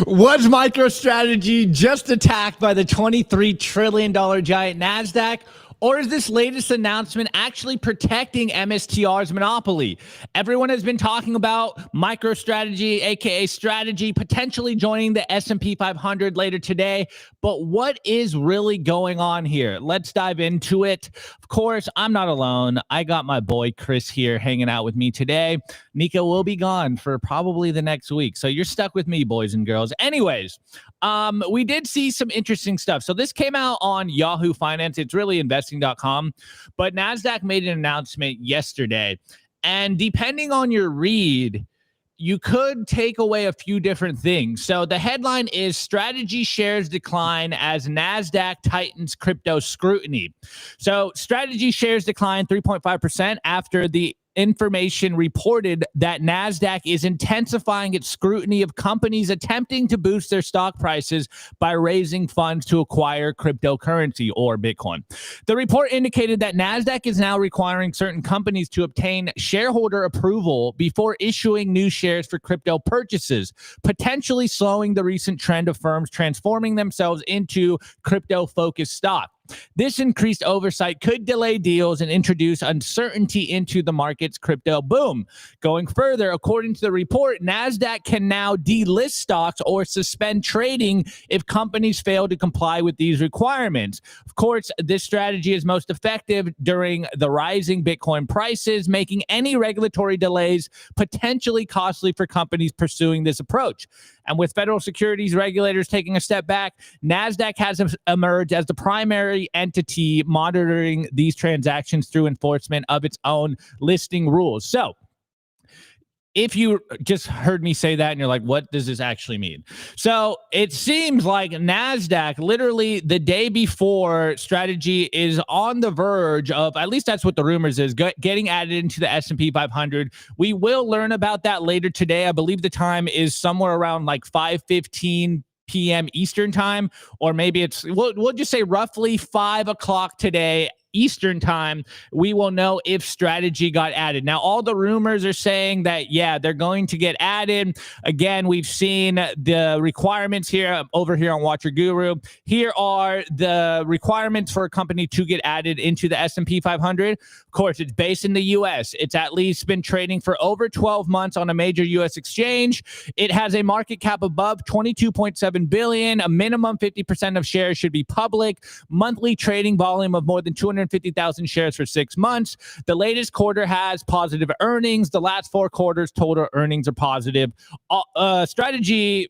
Was MicroStrategy just attacked by the $23 trillion giant NASDAQ? Or is this latest announcement actually protecting MSTR's monopoly? Everyone has been talking about MicroStrategy, aka Strategy, potentially joining the S&P 500 later today. But what is really going on here? Let's dive into it. Of course, I'm not alone. I got my boy Chris here hanging out with me today. Nico will be gone for probably the next week. So you're stuck with me, boys and girls. Anyways, we did see some interesting stuff. So this came out on Yahoo Finance. It's really investing.com. But NASDAQ made an announcement yesterday. And depending on your read, you could take away a few different things. So the headline is Strategy shares decline as NASDAQ tightens crypto scrutiny. So Strategy shares declined 3.5% after the information reported that NASDAQ is intensifying its scrutiny of companies attempting to boost their stock prices by raising funds to acquire cryptocurrency or Bitcoin. The report indicated that NASDAQ is now requiring certain companies to obtain shareholder approval before issuing new shares for crypto purchases, potentially slowing the recent trend of firms transforming themselves into crypto-focused stock. This increased oversight could delay deals and introduce uncertainty into the market's crypto boom. Going further, according to the report, NASDAQ can now delist stocks or suspend trading if companies fail to comply with these requirements. Of course, this strategy is most effective during the rising Bitcoin prices, making any regulatory delays potentially costly for companies pursuing this approach. And with federal securities regulators taking a step back, NASDAQ has emerged as the primary entity monitoring these transactions through enforcement of its own listing rules. So if you just heard me say that and you're like, what does this actually mean? So it seems like NASDAQ, literally the day before Strategy is on the verge of, at least that's what the rumors is, getting added into the S&P 500. We will learn about that later today. I believe the time is somewhere around like 5:15 p.m. Eastern time, or maybe we'll just say roughly 5 o'clock today Eastern time, we will know if Strategy got added. Now, all the rumors are saying that, yeah, they're going to get added. Again, we've seen the requirements here over here on Watcher Guru. Here are the requirements for a company to get added into the S&P 500. Of course, it's based in the U.S. It's at least been trading for over 12 months on a major U.S. exchange. It has a market cap above $22.7 billion. A minimum 50% of shares should be public. Monthly trading volume of more than 250,000 shares for 6 months. The latest quarter has positive earnings. The last 4 quarters total earnings are positive. Strategy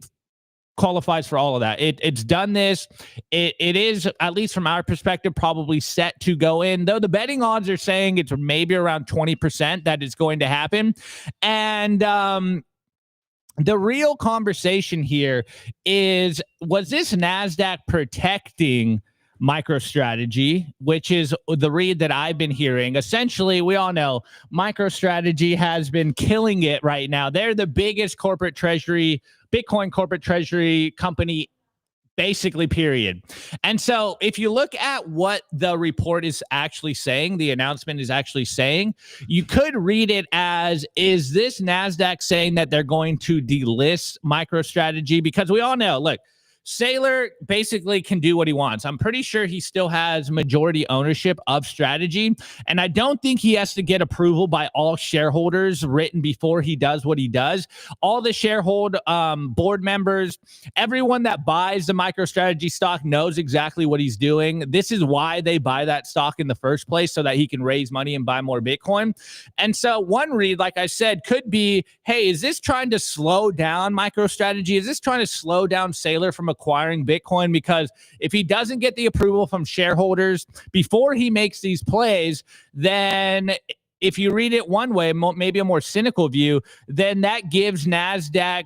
qualifies for all of that. It's done this. It is, at least from our perspective, probably set to go in, though the betting odds are saying it's maybe around 20% that it's going to happen. And the real conversation here is, was this NASDAQ protecting MicroStrategy, which is the read that I've been hearing? Essentially, we all know MicroStrategy has been killing it right now. They're the biggest corporate treasury, Bitcoin corporate treasury company, basically, period. And so if you look at what the report is actually saying, the announcement is actually saying, you could read it as, is this NASDAQ saying that they're going to delist MicroStrategy? Because we all know, look, Saylor basically can do what he wants. I'm pretty sure he still has majority ownership of Strategy, and I don't think he has to get approval by all shareholders written before he does what he does. All the shareholder board members, everyone that buys the MicroStrategy stock knows exactly what he's doing. This is why they buy that stock in the first place, so that he can raise money and buy more Bitcoin. And so one read, like I said, could be, hey, is this trying to slow down MicroStrategy? Is this trying to slow down Saylor from acquiring Bitcoin? Because if he doesn't get the approval from shareholders before he makes these plays, then if you read it one way, maybe a more cynical view, then that gives NASDAQ,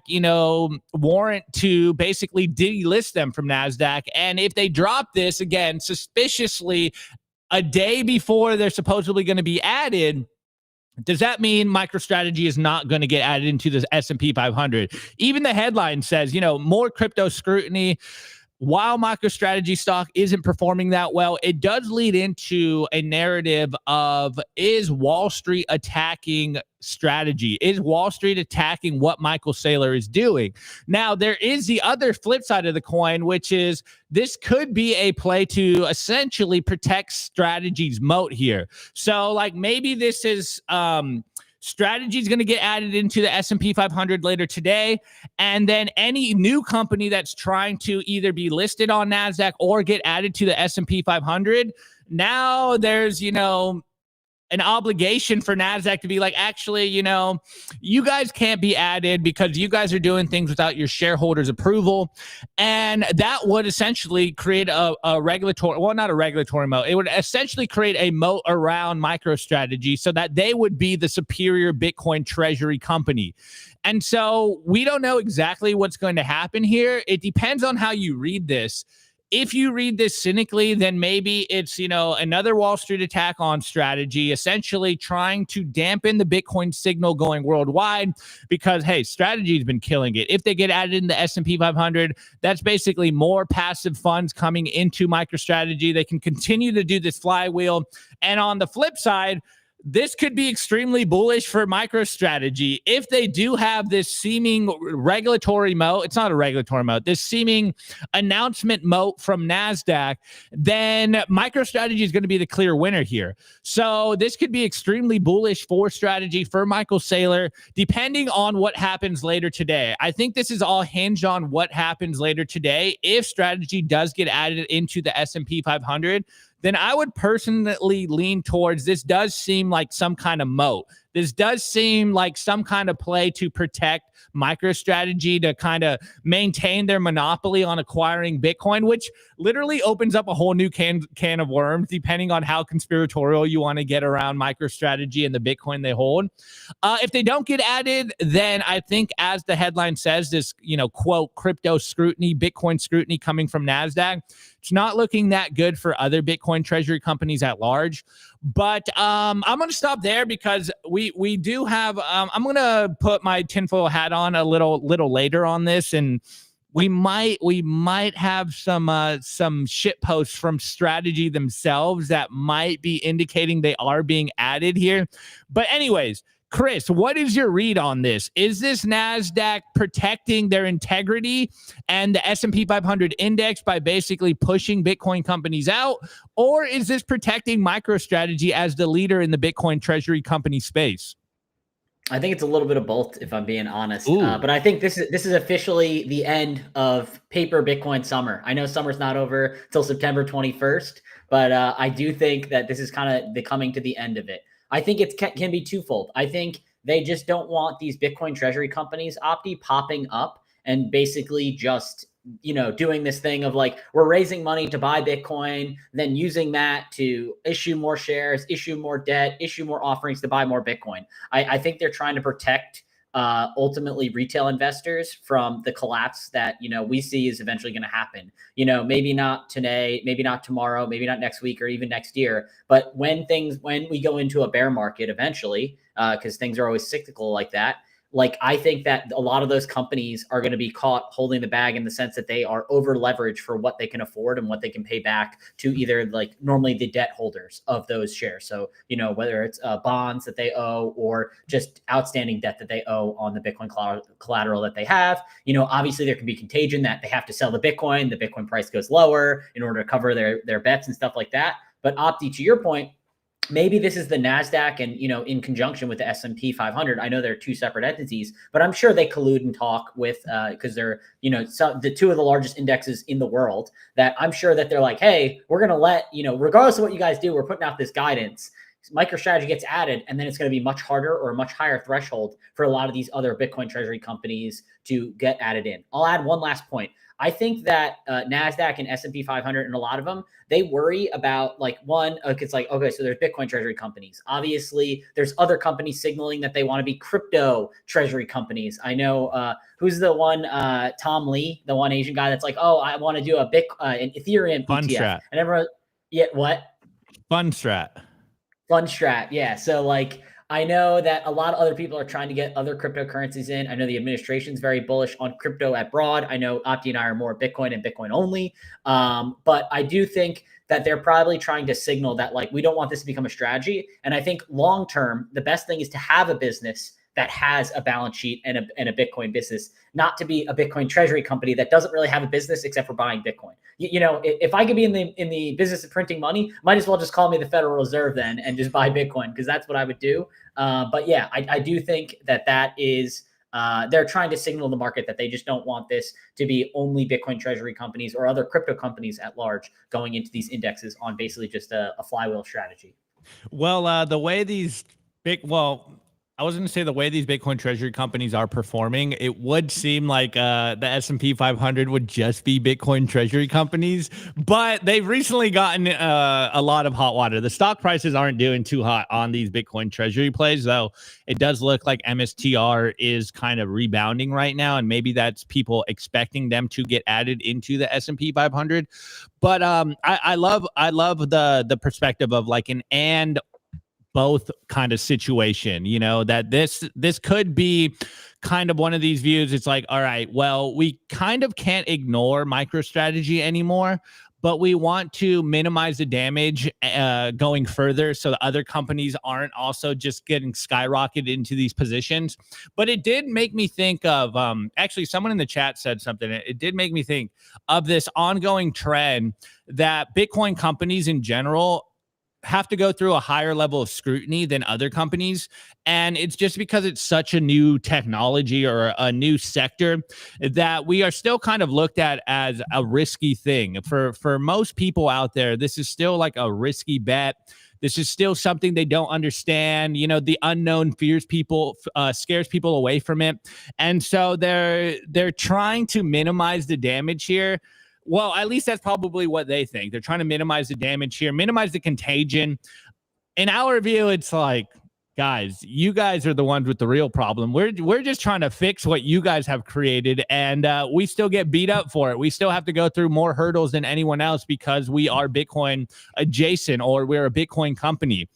warrant to basically delist them from NASDAQ. And if they drop this, again, suspiciously, a day before they're supposedly going to be added, does that mean MicroStrategy is not going to get added into the S&P 500? Even the headline says, more crypto scrutiny. while MicroStrategy stock isn't performing that well, it does lead into a narrative of, is Wall Street attacking strategy? Is Wall Street attacking what Michael Saylor is doing? Now, there is the other flip side of the coin, which is this could be a play to essentially protect strategy's moat here. So like maybe this is strategy is going to get added into the S&P 500 later today. And then any new company that's trying to either be listed on NASDAQ or get added to the S&P 500, now there's, an obligation for NASDAQ to be like, actually, you guys can't be added because you guys are doing things without your shareholders' approval. And that would essentially create a regulatory, well, not a regulatory moat. It would essentially create a moat around MicroStrategy so that they would be the superior Bitcoin treasury company. And so we don't know exactly what's going to happen here. It depends on how you read this. If you read this cynically, then maybe it's, another Wall Street attack on strategy, essentially trying to dampen the Bitcoin signal going worldwide because, hey, strategy has been killing it. If they get added in the S&P 500, that's basically more passive funds coming into MicroStrategy. They can continue to do this flywheel. And on the flip side, this could be extremely bullish for MicroStrategy. If they do have this seeming regulatory moat, it's not a regulatory moat, this seeming announcement moat from NASDAQ, then MicroStrategy is going to be the clear winner here. So this could be extremely bullish for strategy, for Michael Saylor, depending on what happens later today. I think this is all hinged on what happens later today. If strategy does get added into the S&P 500, then I would personally lean towards this does seem like some kind of moat. This does seem like some kind of play to protect MicroStrategy to kind of maintain their monopoly on acquiring Bitcoin, which literally opens up a whole new can of worms, depending on how conspiratorial you want to get around MicroStrategy and the Bitcoin they hold. If they don't get added, then I think, as the headline says, this, quote, crypto scrutiny, Bitcoin scrutiny coming from NASDAQ, it's not looking that good for other Bitcoin treasury companies at large. But I'm going to stop there because we do have, I'm going to put my tinfoil hat on a little later on this, and we might have some shit posts from strategy themselves that might be indicating they are being added here. But anyways, Chris, what is your read on this? Is this NASDAQ protecting their integrity and the S&P 500 index by basically pushing Bitcoin companies out? Or is this protecting MicroStrategy as the leader in the Bitcoin treasury company space? I think it's a little bit of both, if I'm being honest. But I think this is officially the end of paper Bitcoin summer. I know summer's not over till September 21st, but I do think that this is kind of the coming to the end of it. I think it can be twofold. I think they just don't want these Bitcoin treasury companies, Opti, popping up and basically just, doing this thing of like, we're raising money to buy Bitcoin, then using that to issue more shares, issue more debt, issue more offerings to buy more Bitcoin. I think they're trying to protect ultimately retail investors from the collapse that, we see is eventually going to happen. Maybe not today, maybe not tomorrow, maybe not next week or even next year. But when we go into a bear market eventually, because things are always cyclical like that, like I think that a lot of those companies are going to be caught holding the bag in the sense that they are over leveraged for what they can afford and what they can pay back to either like normally the debt holders of those shares. So, whether it's bonds that they owe or just outstanding debt that they owe on the Bitcoin collateral that they have, obviously there can be contagion that they have to sell the Bitcoin price goes lower in order to cover their bets and stuff like that. But Opti, to your point, maybe this is the NASDAQ and, in conjunction with the S&P 500. I know they're two separate entities, but I'm sure they collude and talk with, because they're, the two of the largest indexes in the world, that I'm sure that they're like, hey, we're going to let, regardless of what you guys do, we're putting out this guidance. MicroStrategy gets added, and then it's going to be much harder or a much higher threshold for a lot of these other Bitcoin treasury companies to get added in. I'll add one last point. I think that NASDAQ and S&P 500 and a lot of them, they worry about it's like, okay, so there's Bitcoin treasury companies. Obviously, there's other companies signaling that they want to be crypto treasury companies. I know who's the one, Tom Lee, the one Asian guy that's like, oh, I want to do an Ethereum ETF. And everyone, yeah, what? Fundstrat. Yeah. So I know that a lot of other people are trying to get other cryptocurrencies in. I know the administration is very bullish on crypto abroad. I know Opti and I are more Bitcoin and Bitcoin only. But I do think that they're probably trying to signal that like we don't want this to become a strategy. And I think long term, the best thing is to have a business that has a balance sheet and a Bitcoin business, not to be a Bitcoin treasury company that doesn't really have a business except for buying Bitcoin. You know, if I could be in the business of printing money, might as well just call me the Federal Reserve then and just buy Bitcoin, because that's what I would do. But yeah, I do think that is they're trying to signal the market that they just don't want this to be only Bitcoin treasury companies or other crypto companies at large going into these indexes on basically just a flywheel strategy. Well, the way these I was going to say the way these Bitcoin treasury companies are performing, it would seem like the S&P 500 would just be Bitcoin treasury companies, but they've recently gotten a lot of hot water. The stock prices aren't doing too hot on these Bitcoin treasury plays, though it does look like MSTR is kind of rebounding right now, and maybe that's people expecting them to get added into the S&P 500. But I love the perspective of like an and both kind of situation, you know, that this could be kind of one of these views. It's like, all right, well, we kind of can't ignore MicroStrategy anymore, but we want to minimize the damage going further so the other companies aren't also just getting skyrocketed into these positions. But it did make me think of actually someone in the chat said something. It did make me think of this ongoing trend that Bitcoin companies in general have to go through a higher level of scrutiny than other companies. And it's just because it's such a new technology or a new sector that we are still kind of looked at as a risky thing. For most people out there, this is still like a risky bet. This is still something they don't understand. You know, the unknown fears people, scares people away from it. And so they're trying to minimize the damage here. Well, at least that's probably what they think. They're trying to minimize the damage here, minimize the contagion. In our view, it's like, guys, you guys are the ones with the real problem. We're just trying to fix what you guys have created, and we still get beat up for it. We still have to go through more hurdles than anyone else because we are Bitcoin adjacent or we're a Bitcoin company.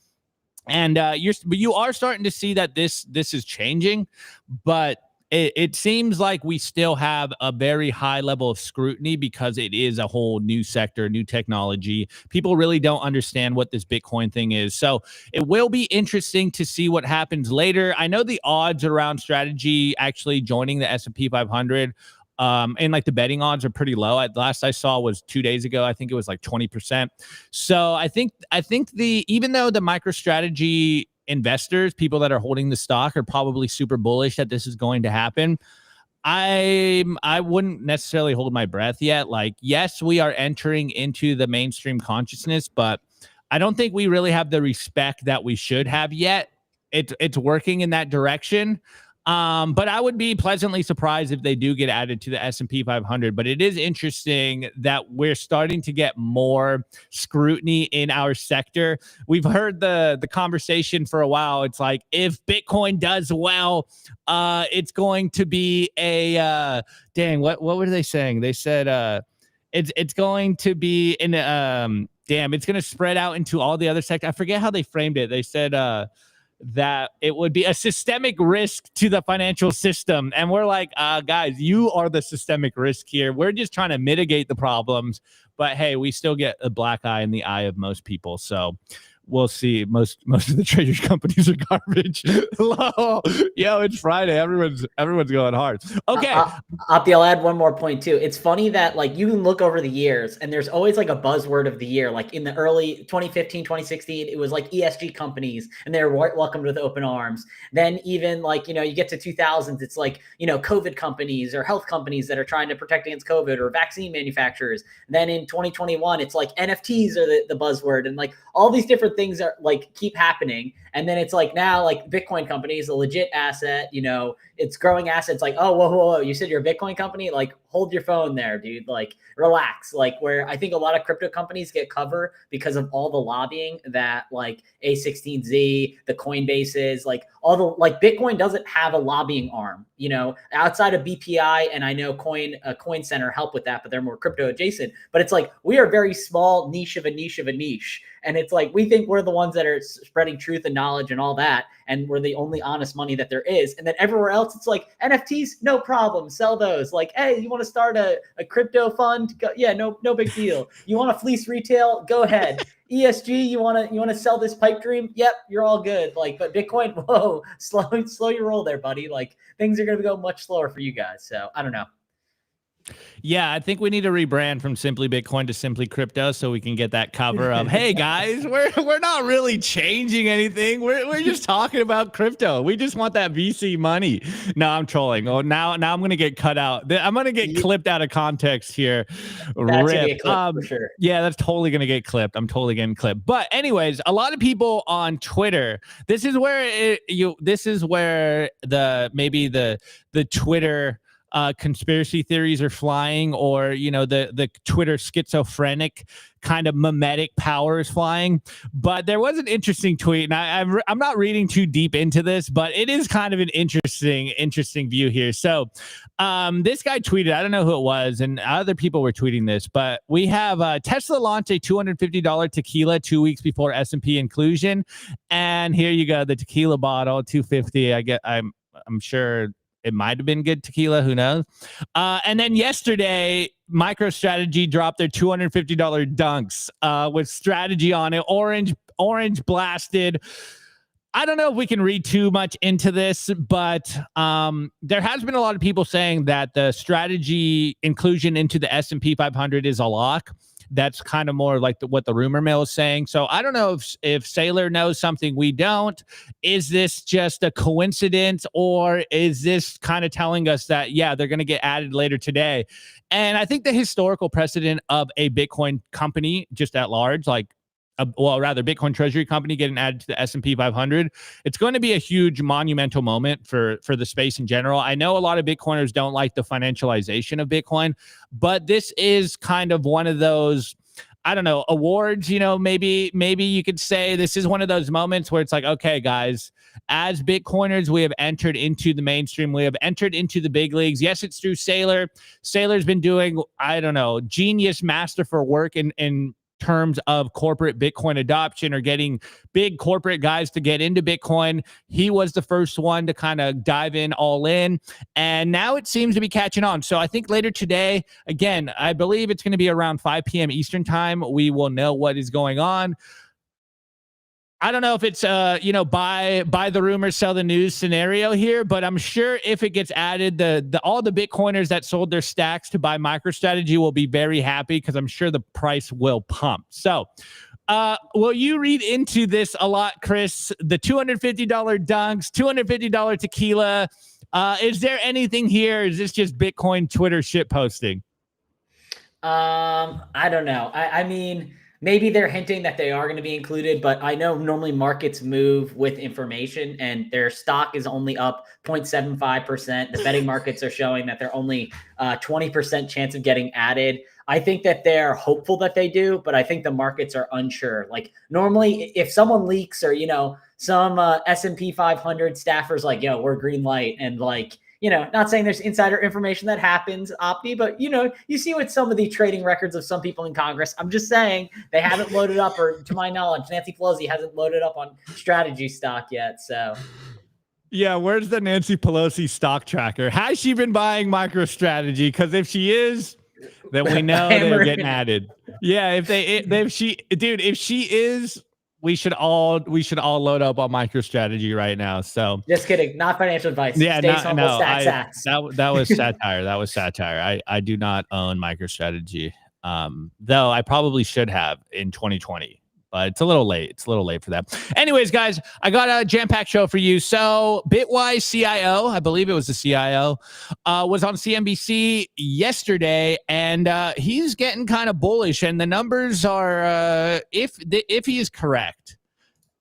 And you are starting to see that this is changing, but it seems like we still have a very high level of scrutiny because it is a whole new sector, new technology. People really don't understand what this Bitcoin thing is. So it will be interesting to see what happens later. I know the odds around strategy actually joining the S&P 500 and like the betting odds are pretty low. Last I saw was 2 days ago. I think it was like 20%. So I think even though the MicroStrategy investors, people that are holding the stock, are probably super bullish that this is going to happen, I wouldn't necessarily hold my breath yet. Like, yes, we are entering into the mainstream consciousness, but I don't think we really have the respect that we should have yet. It's working in that direction. But I would be pleasantly surprised if they do get added to the S&P 500. But it is interesting that we're starting to get more scrutiny in our sector. We've heard the conversation for a while. It's like, if Bitcoin does well, it's going to be a what were they saying? They said it's going to be in it's going to spread out into all the other sectors. I forget how they framed it. They said that it would be a systemic risk to the financial system. And we're like, guys, you are the systemic risk here. We're just trying to mitigate the problems. But hey, we still get a black eye in the eye of most people. So we'll see. Most of the treasury companies are garbage. Yo, it's Friday. Everyone's going hard. Okay. Opti, I'll add one more point too. It's funny that like you can look over the years and there's always like a buzzword of the year. Like in the early 2015, 2016, it was like ESG companies and they're welcomed with open arms. Then even like, you know, you get to 2000s, it's like, you know, COVID companies or health companies that are trying to protect against COVID, or vaccine manufacturers. Then in 2021, it's like NFTs are the buzzword, and like all these different things are like keep happening. And then it's like now like Bitcoin company is a legit asset, you know, it's growing assets. Like, oh, whoa, you said you're a Bitcoin company? Like, hold your phone there, dude. Like, relax. Like, where I think a lot of crypto companies get cover because of all the lobbying that like A16Z, the Coinbases, like all the, like Bitcoin doesn't have a lobbying arm, you know, outside of BPI. And I know Coin Center help with that, but they're more crypto adjacent. But it's like, we are very small niche of a niche of a niche. And it's like, we think we're the ones that are spreading truth and knowledge and all that. And we're the only honest money that there is. And then everywhere else, it's like NFTs, no problem. Sell those. Like, hey, you want to start a crypto fund? Go, yeah, no big deal. You want to fleece retail? Go ahead. ESG, you want to sell this pipe dream? Yep, you're all good. Like, but Bitcoin, whoa, slow your roll there, buddy. Like, things are going to go much slower for you guys. So I don't know. Yeah, I think we need to rebrand from Simply Bitcoin to Simply Crypto so we can get that cover of, hey guys, we're not really changing anything. We're just talking about crypto. We just want that VC money. No, I'm trolling. Oh, now I'm gonna get cut out. I'm gonna get clipped out of context here. That's gonna get clipped for sure. Yeah, that's totally gonna get clipped. I'm totally getting clipped. But anyways, a lot of people on Twitter. This is where the Twitter conspiracy theories are flying, or the Twitter schizophrenic kind of mimetic power is flying. But there was an interesting tweet, and I'm not reading too deep into this, but it is kind of an interesting view here. So this guy tweeted, I don't know who it was, and other people were tweeting this, but we have Tesla launched a $250 tequila 2 weeks before S&P inclusion, and here you go, the tequila bottle, $250. I'm sure it might have been good tequila. Who knows? And then yesterday, MicroStrategy dropped their $250 dunks with strategy on it. Orange blasted. I don't know if we can read too much into this, but there has been a lot of people saying that the strategy inclusion into the S&P 500 is a lock. That's kind of more like what the rumor mill is saying. So I don't know if Saylor knows something we don't. Is this just a coincidence, or is this kind of telling us that, yeah, they're going to get added later today? And I think the historical precedent of a Bitcoin company just at large, Bitcoin treasury company getting added to the S&P 500, it's going to be a huge monumental moment for the space in general. I know a lot of Bitcoiners don't like the financialization of Bitcoin, but this is kind of one of those, I don't know, awards, maybe you could say this is one of those moments where it's like, okay, guys, as Bitcoiners, we have entered into the mainstream. We have entered into the big leagues. Yes, it's through Saylor. Saylor's been doing, I don't know, genius masterful work in terms of corporate Bitcoin adoption, or getting big corporate guys to get into Bitcoin. He was the first one to kind of dive in all in, and now it seems to be catching on. So I think later today, again, I believe it's going to be around 5 p.m. Eastern time, we will know what is going on. I don't know if it's buy the rumor, sell the news scenario here, but I'm sure if it gets added, all the Bitcoiners that sold their stacks to buy MicroStrategy will be very happy, because I'm sure the price will pump. So will you read into this a lot, Chris? The $250 dunks, $250 tequila. Is there anything here? Is this just Bitcoin Twitter shit posting? I don't know. I mean, maybe they're hinting that they are going to be included, but I know normally markets move with information, and their stock is only up 0.75%. The betting markets are showing that they're only 20% chance of getting added. I think that they're hopeful that they do, but I think the markets are unsure. Like, normally if someone leaks, or, some S&P 500 staffers like, yo, we're green light, and like, not saying there's insider information that happens, Opti, but, you see with some of the trading records of some people in Congress. I'm just saying they haven't loaded up, or to my knowledge, Nancy Pelosi hasn't loaded up on strategy stock yet. So, yeah, where's the Nancy Pelosi stock tracker? Has she been buying MicroStrategy? Because if she is, then we know they're getting added. Yeah, if she is, we should all load up on MicroStrategy right now. So just kidding, not financial advice. Yeah, that was satire. That was satire. I do not own MicroStrategy, though I probably should have in 2020. But it's a little late. It's a little late for that. Anyways, guys, I got a jam-packed show for you. So Bitwise CIO, I believe it was the CIO, was on CNBC yesterday, and he's getting kind of bullish. And the numbers are, if he is correct,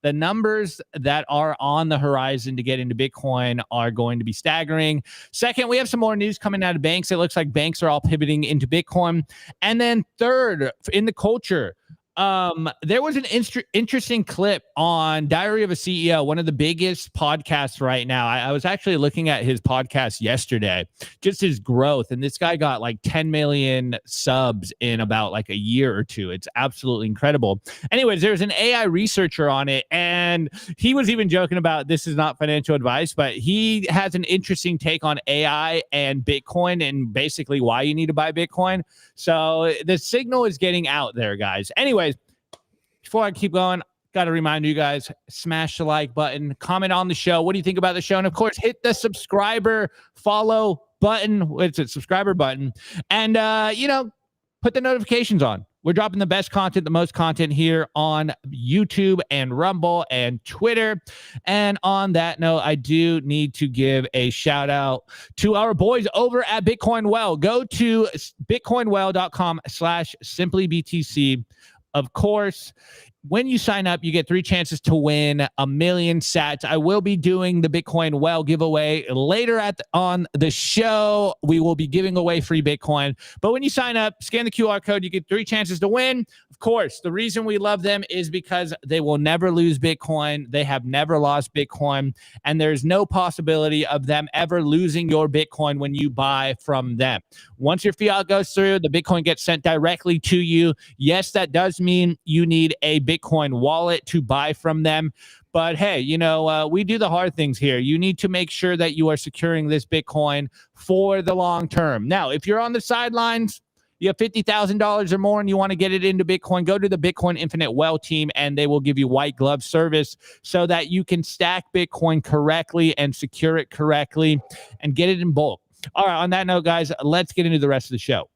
the numbers that are on the horizon to get into Bitcoin are going to be staggering. Second, we have some more news coming out of banks. It looks like banks are all pivoting into Bitcoin. And then third, in the culture, there was an interesting clip on Diary of a CEO, one of the biggest podcasts right now. I was actually looking at his podcast yesterday, just his growth. And this guy got like 10 million subs in about like a year or two. It's absolutely incredible. Anyways, there's an AI researcher on it, and he was even joking about this is not financial advice, but he has an interesting take on AI and Bitcoin and basically why you need to buy Bitcoin. So the signal is getting out there, guys. Anyways, before I keep going, got to remind you guys, smash the like button, comment on the show. What do you think about the show? And of course, hit the follow button. It's a subscriber button. And, put the notifications on. We're dropping the best content, the most content here on YouTube and Rumble and Twitter. And on that note, I do need to give a shout out to our boys over at Bitcoin Well. Go to bitcoinwell.com/simplybtc. Of course, when you sign up, you get 3 chances to win 1,000,000 sats. I will be doing the Bitcoin Well giveaway later on the show. We will be giving away free Bitcoin. But when you sign up, scan the QR code, you get 3 chances to win. Of course, the reason we love them is because they will never lose Bitcoin. They have never lost Bitcoin. And there's no possibility of them ever losing your Bitcoin when you buy from them. Once your fiat goes through, the Bitcoin gets sent directly to you. Yes, that does mean you need a Bitcoin wallet to buy from them. But hey, we do the hard things here. You need to make sure that you are securing this Bitcoin for the long term. Now, if you're on the sidelines, you have $50,000 or more and you want to get it into Bitcoin, go to the Bitcoin Infinite Well team and they will give you white glove service so that you can stack Bitcoin correctly and secure it correctly and get it in bulk. All right, on that note, guys, let's get into the rest of the show.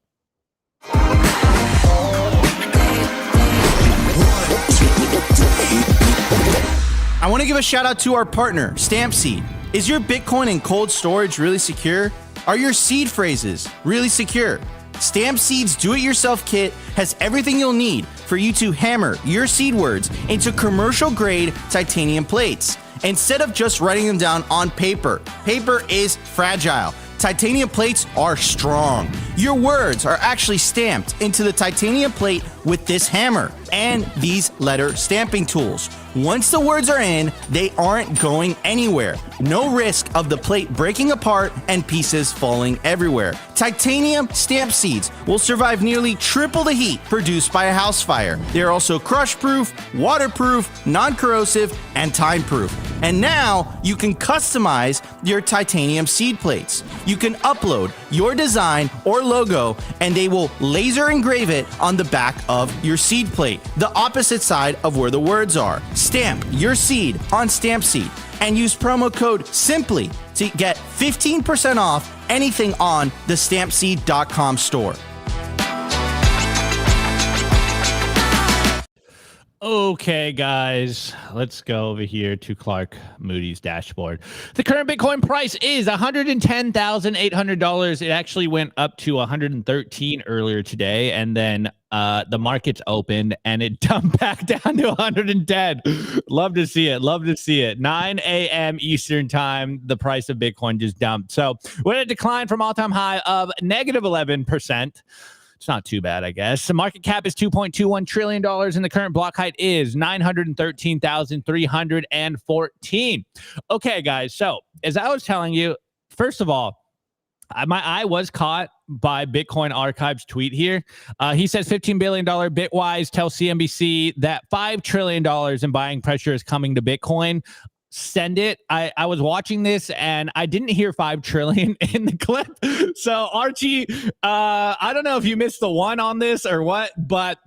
I want to give a shout out to our partner, Stampseed. Is your Bitcoin in cold storage really secure? Are your seed phrases really secure? Stampseed's do-it-yourself kit has everything you'll need for you to hammer your seed words into commercial-grade titanium plates. Instead of just writing them down on paper, paper is fragile. Titanium plates are strong. Your words are actually stamped into the titanium plate with this hammer and these letter stamping tools. Once the words are in, they aren't going anywhere. No risk of the plate breaking apart and pieces falling everywhere. Titanium stamp seeds will survive nearly triple the heat produced by a house fire. They are also crush-proof, waterproof, non-corrosive, and time-proof. And now you can customize your titanium seed plates. You can upload your design or logo and they will laser engrave it on the back of your seed plate, the opposite side of where the words are. Stamp your seed on Stampseed and use promo code SIMPLY to get 15% off anything on the stampseed.com store. Okay, guys, let's go over here to Clark Moody's dashboard. The current Bitcoin price is $110,800. It actually went up to $113 earlier today, and then the markets opened and it dumped back down to 110. Love to see it. Love to see it. 9 a.m. Eastern time, the price of Bitcoin just dumped. So we're at a decline from all-time high of negative 11%. It's not too bad, I guess. The market cap is $2.21 trillion, and the current block height is 913,314. Okay, guys. So as I was telling you, first of all, my eye was caught by Bitcoin Archive's tweet here. He says $15 billion Bitwise tells CNBC that $5 trillion in buying pressure is coming to Bitcoin. Send it. I was watching this and I didn't hear 5 trillion in the clip. So Archie, I don't know if you missed the one on this or what, but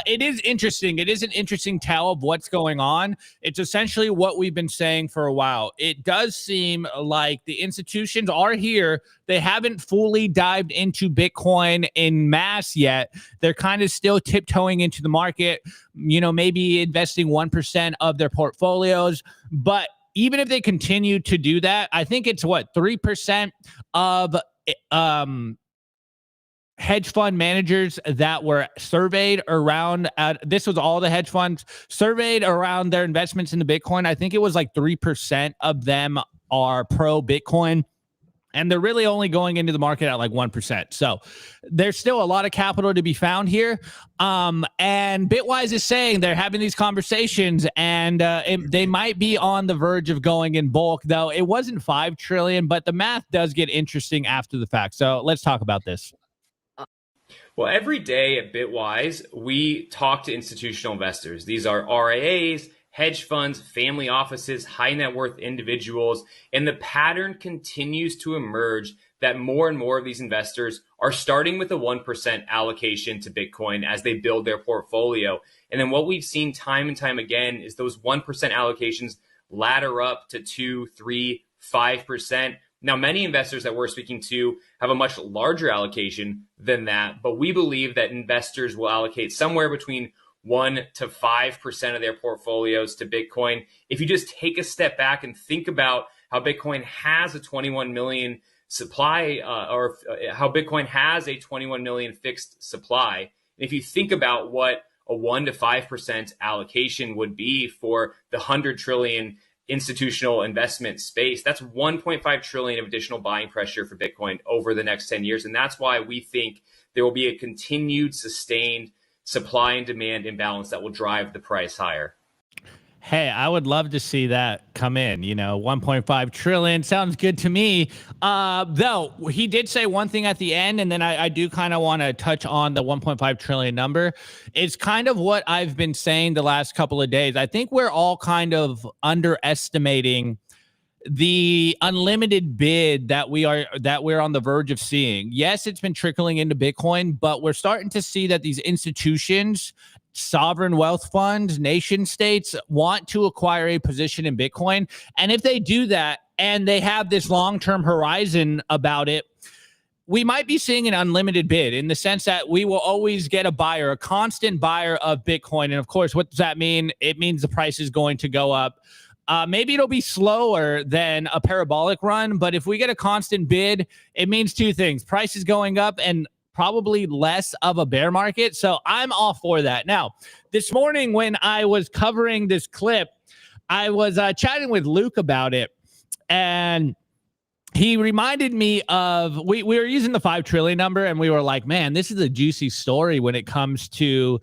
it is interesting. It is an interesting tell of what's going on. It's essentially what we've been saying for a while. It does seem like the institutions are here. They haven't fully dived into Bitcoin in mass yet. They're kind of still tiptoeing into the market, maybe investing 1% of their portfolios. But even if they continue to do that, I think it's 3% of hedge fund managers that were surveyed around. This was all the hedge funds surveyed around their investments in the Bitcoin. I think it was 3% of them are pro Bitcoin. And they're really only going into the market at like 1%. So there's still a lot of capital to be found here. And Bitwise is saying they're having these conversations, and they might be on the verge of going in bulk, though it wasn't 5 trillion, but the math does get interesting after the fact. So let's talk about this. Well, every day at Bitwise, we talk to institutional investors. These are RIAs, hedge funds, family offices, high net worth individuals, and the pattern continues to emerge that more and more of these investors are starting with a 1% allocation to Bitcoin as they build their portfolio. And then what we've seen time and time again is those 1% allocations ladder up to 2, 3, 5%. Now, many investors that we're speaking to have a much larger allocation than that, but we believe that investors will allocate somewhere between 1 to 5% of their portfolios to Bitcoin. If you just take a step back and think about how Bitcoin has a 21 million supply, or how Bitcoin has a 21 million fixed supply, and if you think about what a 1 to 5% allocation would be for the 100 trillion institutional investment space, that's 1.5 trillion of additional buying pressure for Bitcoin over the next 10 years. And that's why we think there will be a continued sustained supply and demand imbalance that will drive the price higher. Hey, I would love to see that come in. 1.5 trillion sounds good to me. Though he did say one thing at the end, and then I do kind of want to touch on the 1.5 trillion number. It's kind of what I've been saying the last couple of days. I think we're all kind of underestimating the unlimited bid that we're on the verge of seeing. Yes, it's been trickling into Bitcoin, but we're starting to see that these institutions, sovereign wealth funds, nation states want to acquire a position in Bitcoin. And if they do that and they have this long-term horizon about it, we might be seeing an unlimited bid in the sense that we will always get a buyer, a constant buyer of Bitcoin. And of course, what does that mean? It means the price is going to go up. Maybe it'll be slower than a parabolic run, but if we get a constant bid, it means two things: price is going up and probably less of a bear market. So I'm all for that. Now, this morning when I was covering this clip, I was chatting with Luke about it, and he reminded me of, we were using the 5 trillion number, and we were like, man, this is a juicy story when it comes to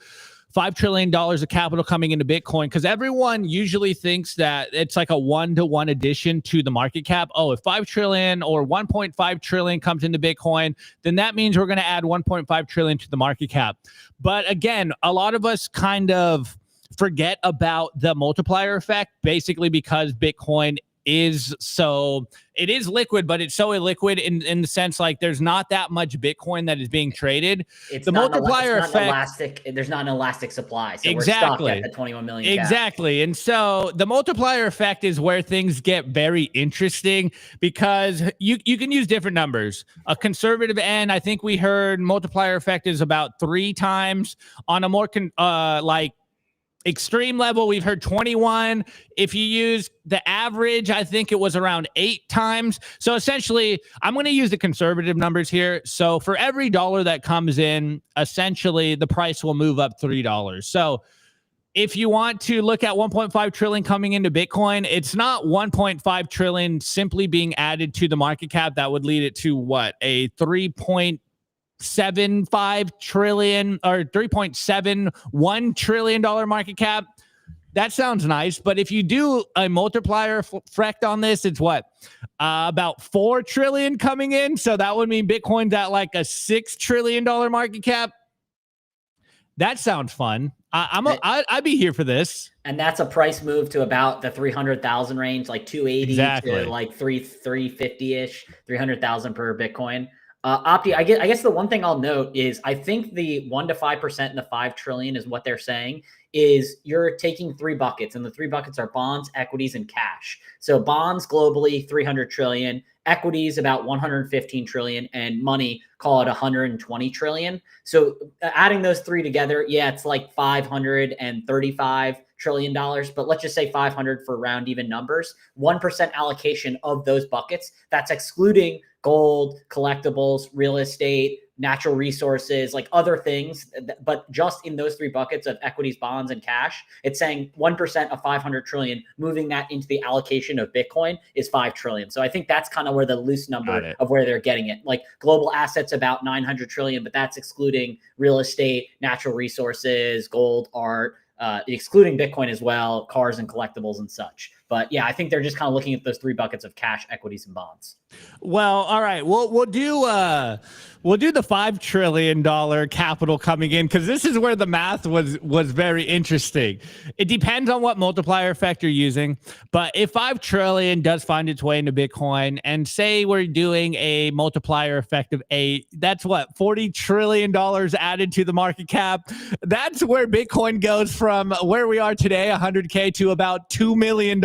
$5 trillion of capital coming into Bitcoin, because everyone usually thinks that it's like a 1-to-1 addition to the market cap. Oh, if 5 trillion or 1.5 trillion comes into Bitcoin, then that means we're going to add 1.5 trillion to the market cap. But again, a lot of us kind of forget about the multiplier effect, basically because Bitcoin is liquid, but it's so illiquid in the sense like there's not that much Bitcoin that is being traded. It's the multiplier effect, elastic. There's not an elastic supply, so exactly. We're stuck at the 21 million cap. Exactly. And so the multiplier effect is where things get very interesting, because you can use different numbers. A conservative end, I think we heard multiplier effect is about 3 times. On a more extreme level, we've heard 21. If you use the average, I think it was around 8 times. So essentially, I'm going to use the conservative numbers here. So for every dollar that comes in, essentially the price will move up $3. So if you want to look at 1.5 trillion coming into Bitcoin, it's not 1.5 trillion simply being added to the market cap. That would lead it to what? A 3.75 trillion or $3.71 trillion market cap. That sounds nice, but if you do a multiplier effect on this, it's what? About 4 trillion coming in. So that would mean Bitcoin's at like a $6 trillion market cap. That sounds fun. I'd be here for this. And that's a price move to about the 300,000 range, like 280 exactly. to like 350-ish, 300,000 per Bitcoin. Opti, I guess the one thing I'll note is I think the 1 to 5% and the 5 trillion is what they're saying is you're taking 3 buckets, and the 3 buckets are bonds, equities, and cash. So bonds globally, 300 trillion, equities about 115 trillion, and money, call it 120 trillion. So adding those 3 together, yeah, it's like $535 trillion, but let's just say 500 for round even numbers. 1% allocation of those buckets, that's excluding gold, collectibles, real estate, natural resources, like other things, but just in those 3 buckets of equities, bonds, and cash, it's saying 1% of 500 trillion, moving that into the allocation of Bitcoin is 5 trillion. So I think that's kind of where the loose number of where they're getting it. Like global assets about 900 trillion, but that's excluding real estate, natural resources, gold, art, excluding Bitcoin as well, cars and collectibles and such. But yeah, I think they're just kind of looking at those 3 buckets of cash, equities, and bonds. Well, all right. We'll do the $5 trillion capital coming in, because this is where the math was very interesting. It depends on what multiplier effect you're using, but if 5 trillion does find its way into Bitcoin, and say we're doing a multiplier effect of 8, that's what, $40 trillion added to the market cap. That's where Bitcoin goes from where we are today, 100K, to about $2 million.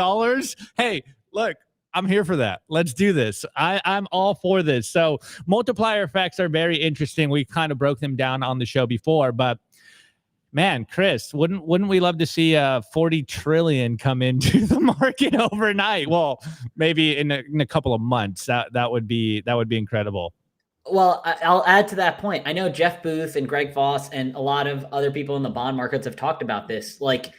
Hey, look, I'm here for that. Let's do this. I'm all for this. So multiplier effects are very interesting. We kind of broke them down on the show before, but man, Chris, wouldn't we love to see 40 trillion come into the market overnight? Well, maybe in a couple of months. That would be incredible. Well, I'll add to that point. I know Jeff Booth and Greg Foss and a lot of other people in the bond markets have talked about this. Like,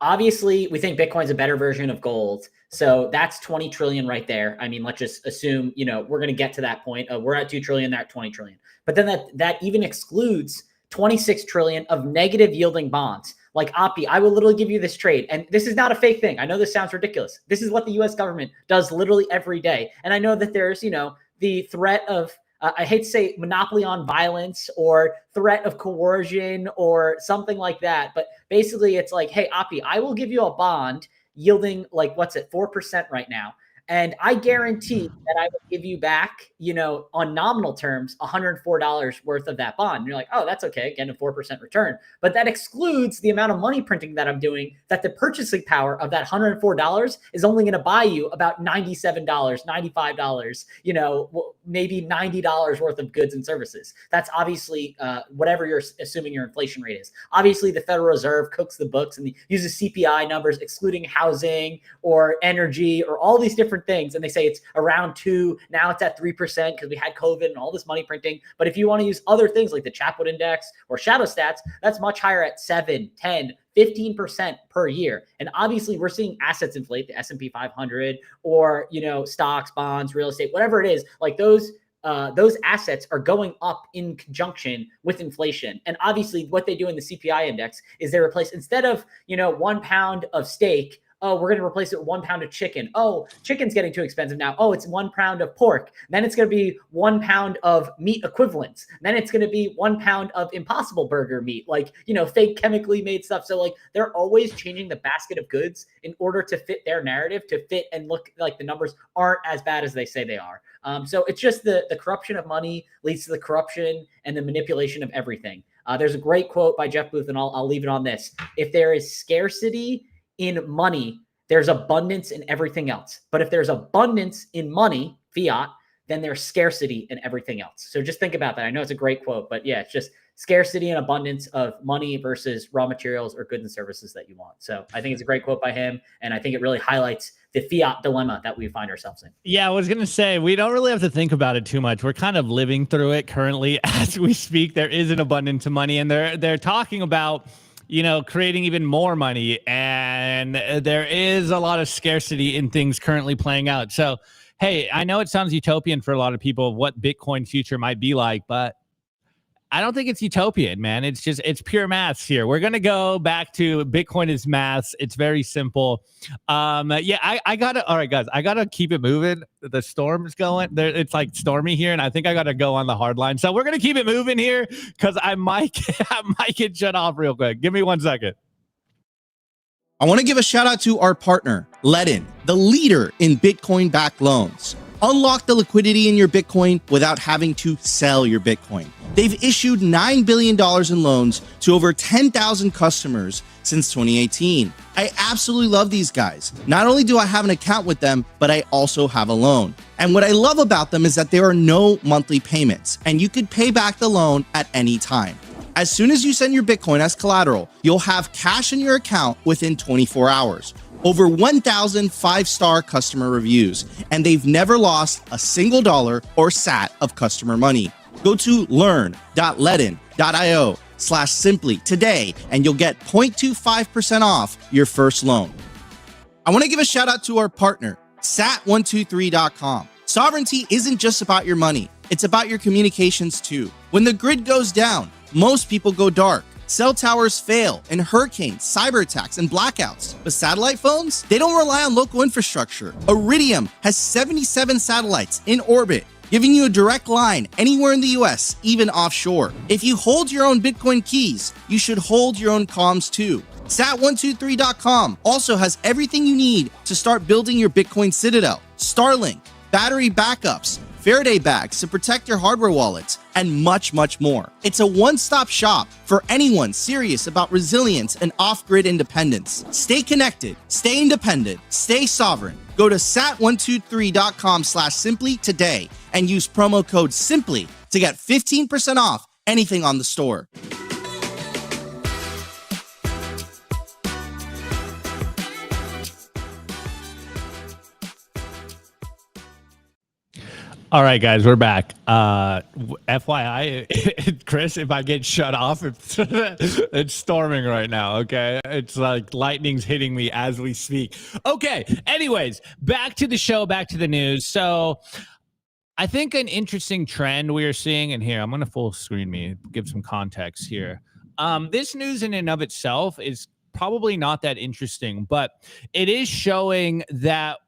obviously, we think Bitcoin's a better version of gold. So that's 20 trillion right there. I mean, let's just assume, we're going to get to that point. We're at 2 trillion, they're at 20 trillion. But then that even excludes 26 trillion of negative yielding bonds. Like Oppie, I will literally give you this trade. And this is not a fake thing. I know this sounds ridiculous. This is what the US government does literally every day. And I know that there's, the threat of, I hate to say monopoly on violence or threat of coercion or something like that. But basically it's like, hey, Oppie, I will give you a bond yielding like, what's it, 4% right now. And I guarantee that I will give you back, on nominal terms, $104 worth of that bond. And you're like, oh, that's okay. Again, a 4% return. But that excludes the amount of money printing that I'm doing, that the purchasing power of that $104 is only going to buy you about $97, $95, maybe $90 worth of goods and services. That's obviously whatever you're assuming your inflation rate is. Obviously, the Federal Reserve cooks the books and uses CPI numbers, excluding housing or energy or all these different things, and they say it's around 2. Now it's at 3% because we had COVID and all this money printing. But if you want to use other things like the Chapwood Index or Shadow Stats, that's much higher at 7, 10, 15% per year. And obviously we're seeing assets inflate, the S&P 500 or, stocks, bonds, real estate, whatever it is. Like those assets are going up in conjunction with inflation. And obviously what they do in the CPI index is they replace, instead of, 1 pound of steak, oh, we're going to replace it with 1 pound of chicken. Oh, chicken's getting too expensive now. Oh, it's 1 pound of pork. Then it's going to be 1 pound of meat equivalents. Then it's going to be 1 pound of Impossible Burger meat, like, fake chemically made stuff. So like they're always changing the basket of goods in order to fit their narrative, to fit and look like the numbers aren't as bad as they say they are. So it's just the corruption of money leads to the corruption and the manipulation of everything. There's a great quote by Jeff Booth, and I'll leave it on this. If there is scarcity in money, there's abundance in everything else. But if there's abundance in money, fiat, then there's scarcity in everything else. So just think about that. I know it's a great quote, but yeah, it's just scarcity and abundance of money versus raw materials or goods and services that you want. So I think it's a great quote by him. And I think it really highlights the fiat dilemma that we find ourselves in. Yeah, I was going to say, we don't really have to think about it too much. We're kind of living through it currently as we speak. There is an abundance of money, and they're talking about creating even more money. And there is a lot of scarcity in things currently playing out. So, hey, I know it sounds utopian for a lot of people of what Bitcoin future might be like, but I don't think it's utopian, man. It's pure maths here. We're going to go back to Bitcoin is maths. It's very simple. All right, guys, I got to keep it moving. The storm's going there. It's like stormy here, and I think I got to go on the hard line. So we're going to keep it moving here because I might get shut off real quick. Give me 1 second. I want to give a shout out to our partner, Ledin, the leader in Bitcoin-backed loans. Unlock the liquidity in your Bitcoin without having to sell your Bitcoin. They've issued $9 billion in loans to over 10,000 customers since 2018. I absolutely love these guys. Not only do I have an account with them, but I also have a loan. And what I love about them is that there are no monthly payments, and you could pay back the loan at any time. As soon as you send your Bitcoin as collateral, you'll have cash in your account within 24 hours. Over 1,000 5-star customer reviews, and they've never lost a single dollar or sat of customer money. Go to learn.ledn.io/simply today, and you'll get 0.25% off your first loan. I want to give a shout out to our partner, sat123.com. Sovereignty isn't just about your money. It's about your communications too. When the grid goes down, most people go dark. Cell towers fail in hurricanes, cyber attacks, and blackouts. But satellite phones, they don't rely on local infrastructure. Iridium has 77 satellites in orbit, giving you a direct line anywhere in the US, even offshore. If you hold your own Bitcoin keys, you should hold your own comms too. Sat123.com also has everything you need to start building your Bitcoin citadel. Starlink, battery backups, Faraday bags to protect your hardware wallets, and much, much more. It's a one-stop shop for anyone serious about resilience and off-grid independence. Stay connected, stay independent, stay sovereign. Go to sat123.com/simply today and use promo code SIMPLY to get 15% off anything on the store. All right, guys, we're back. FYI, Chris, if I get shut off, it's storming right now, okay? It's like lightning's hitting me as we speak. Okay, anyways, back to the show, back to the news. So I think an interesting trend we are seeing, and here, I'm going to full screen me, give some context here. This news in and of itself is probably not that interesting, but it is showing that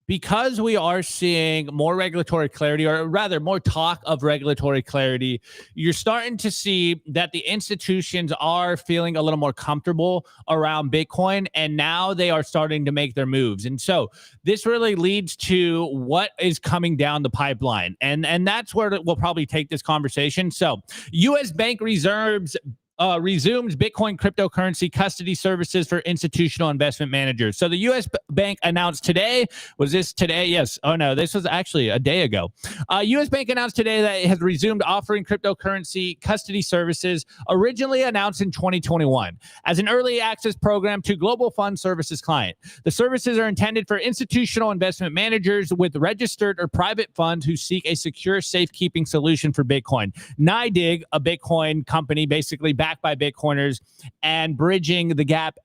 because we are seeing more regulatory clarity, or rather more talk of regulatory clarity, you're starting to see that the institutions are feeling a little more comfortable around Bitcoin, and now they are starting to make their moves. And so this really leads to what is coming down the pipeline. And that's where we'll probably take this conversation. So U.S. Bank resumes Bitcoin cryptocurrency custody services for institutional investment managers. So the U.S. Bank announced today, was this today? Yes. Oh, no, this was actually a day ago. U.S. Bank announced today that it has resumed offering cryptocurrency custody services originally announced in 2021 as an early access program to Global Fund Services client. The services are intended for institutional investment managers with registered or private funds who seek a secure safekeeping solution for Bitcoin. NASDAQ, a Bitcoin company basically backed by Bitcoiners and bridging the gap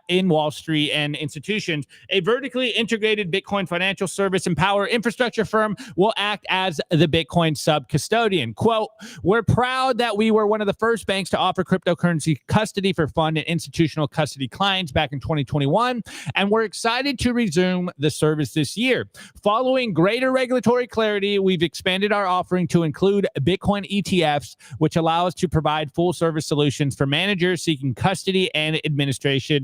in Wall Street and institutions, a vertically integrated Bitcoin financial service and power infrastructure firm will act as the Bitcoin sub-custodian. Quote, "We're proud that we were one of the first banks to offer cryptocurrency custody for fund and institutional custody clients back in 2021, and we're excited to resume the service this year. Following greater regulatory clarity, we've expanded our offering to include Bitcoin ETFs, which allow us to provide full-service solutions for managers seeking custody and administration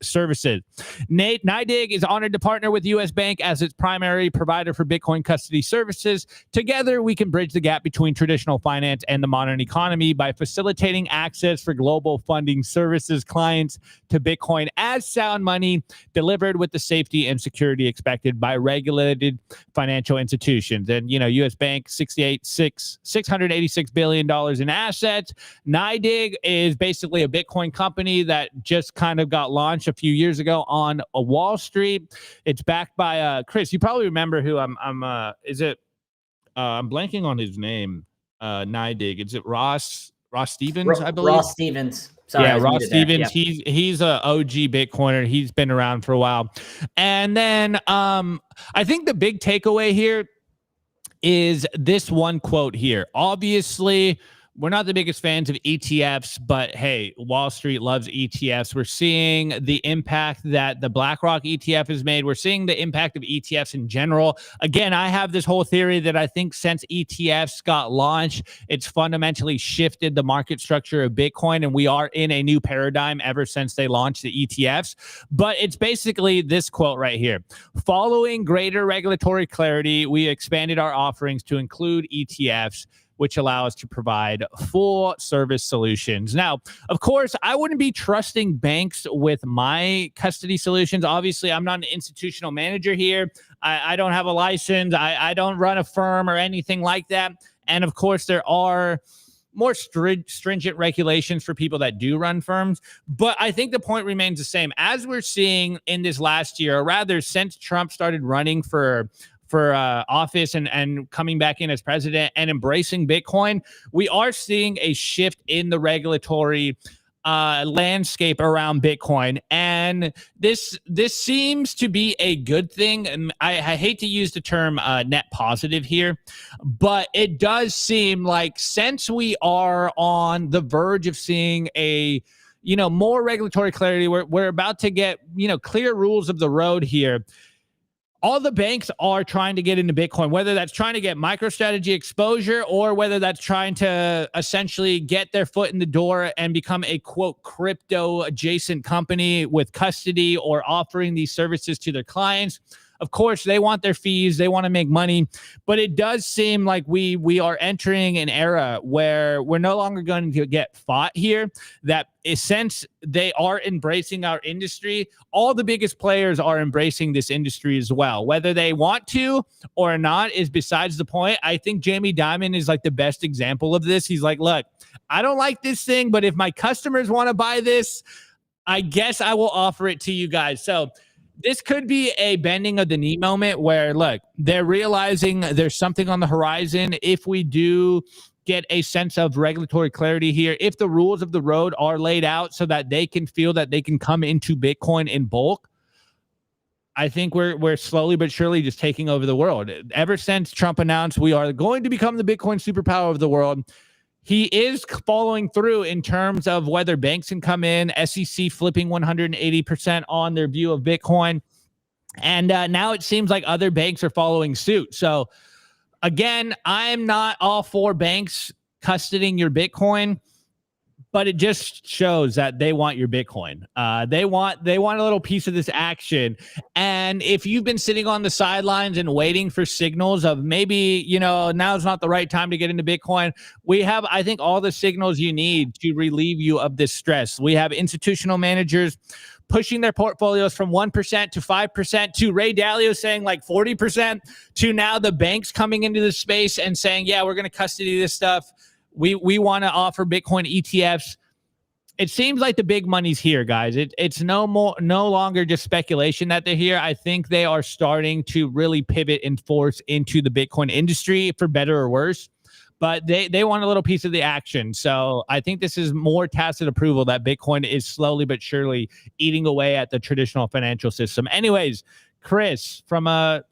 services. NASDAQ is honored to partner with U.S. Bank as its primary provider for Bitcoin custody services. Together, we can bridge the gap between traditional finance and the modern economy by facilitating access for global funding services clients to Bitcoin as sound money delivered with the safety and security expected by regulated financial institutions." And, you know, U.S. Bank, $686 billion in assets. NASDAQ is basically a Bitcoin company that just kind of got launched a few years ago on Wall Street. It's backed by Chris. You probably remember who I'm blanking on his name. NASDAQ. Is it Ross Stevens? I believe Ross Stevens. Sorry, yeah, Ross Stevens. Yeah. He's a OG Bitcoiner. He's been around for a while. And then I think the big takeaway here is this one quote here. Obviously, we're not the biggest fans of ETFs, but hey, Wall Street loves ETFs. We're seeing the impact that the BlackRock ETF has made. We're seeing the impact of ETFs in general. Again, I have this whole theory that I think since ETFs got launched, it's fundamentally shifted the market structure of Bitcoin, and we are in a new paradigm ever since they launched the ETFs. But it's basically this quote right here. "Following greater regulatory clarity, we expanded our offerings to include ETFs, which allow us to provide full service solutions." Now, of course, I wouldn't be trusting banks with my custody solutions. Obviously, I'm not an institutional manager here. I don't have a license. I don't run a firm or anything like that. And of course, there are more stringent regulations for people that do run firms. But I think the point remains the same. As we're seeing in this last year, or rather since Trump started running for office and coming back in as president and embracing Bitcoin, we are seeing a shift in the regulatory landscape around Bitcoin, and this seems to be a good thing. And I hate to use the term net positive here, but it does seem like since we are on the verge of seeing a more regulatory clarity, we're about to get clear rules of the road here. All the banks are trying to get into Bitcoin, whether that's trying to get MicroStrategy exposure or whether that's trying to essentially get their foot in the door and become a, quote, crypto adjacent company with custody or offering these services to their clients. Of course, they want their fees. They want to make money. But it does seem like we are entering an era where we're no longer going to get fought here. That since they are embracing our industry, all the biggest players are embracing this industry as well. Whether they want to or not is besides the point. I think Jamie Dimon is like the best example of this. He's like, look, I don't like this thing, but if my customers want to buy this, I guess I will offer it to you guys. So this could be a bending of the knee moment where, look, they're realizing there's something on the horizon. If we do get a sense of regulatory clarity here, if the rules of the road are laid out so that they can feel that they can come into Bitcoin in bulk, I think we're slowly but surely just taking over the world. Ever since Trump announced we are going to become the Bitcoin superpower of the world, he is following through in terms of whether banks can come in, SEC flipping 180% on their view of Bitcoin. And now it seems like other banks are following suit. So again, I'm not all for banks custodying your Bitcoin, but it just shows that they want your Bitcoin. They want a little piece of this action. And if you've been sitting on the sidelines and waiting for signals of maybe, now's not the right time to get into Bitcoin, we have, I think, all the signals you need to relieve you of this stress. We have institutional managers pushing their portfolios from 1% to 5% to Ray Dalio saying like 40% to now the banks coming into the space and saying, yeah, we're going to custody this stuff. We want to offer Bitcoin ETFs. It seems like the big money's here, guys. It's no longer just speculation that they're here. I think they are starting to really pivot and force into the Bitcoin industry, for better or worse. But they want a little piece of the action. So I think this is more tacit approval that Bitcoin is slowly but surely eating away at the traditional financial system. Anyways, Chris, from a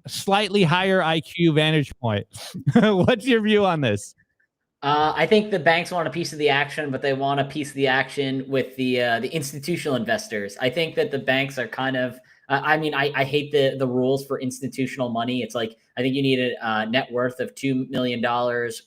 slightly higher IQ vantage point, what's your view on this? I think the banks want a piece of the action, but they want a piece of the action with the institutional investors. I think that the banks are kind of, I hate the rules for institutional money. It's like, I think you need a net worth of $2 million,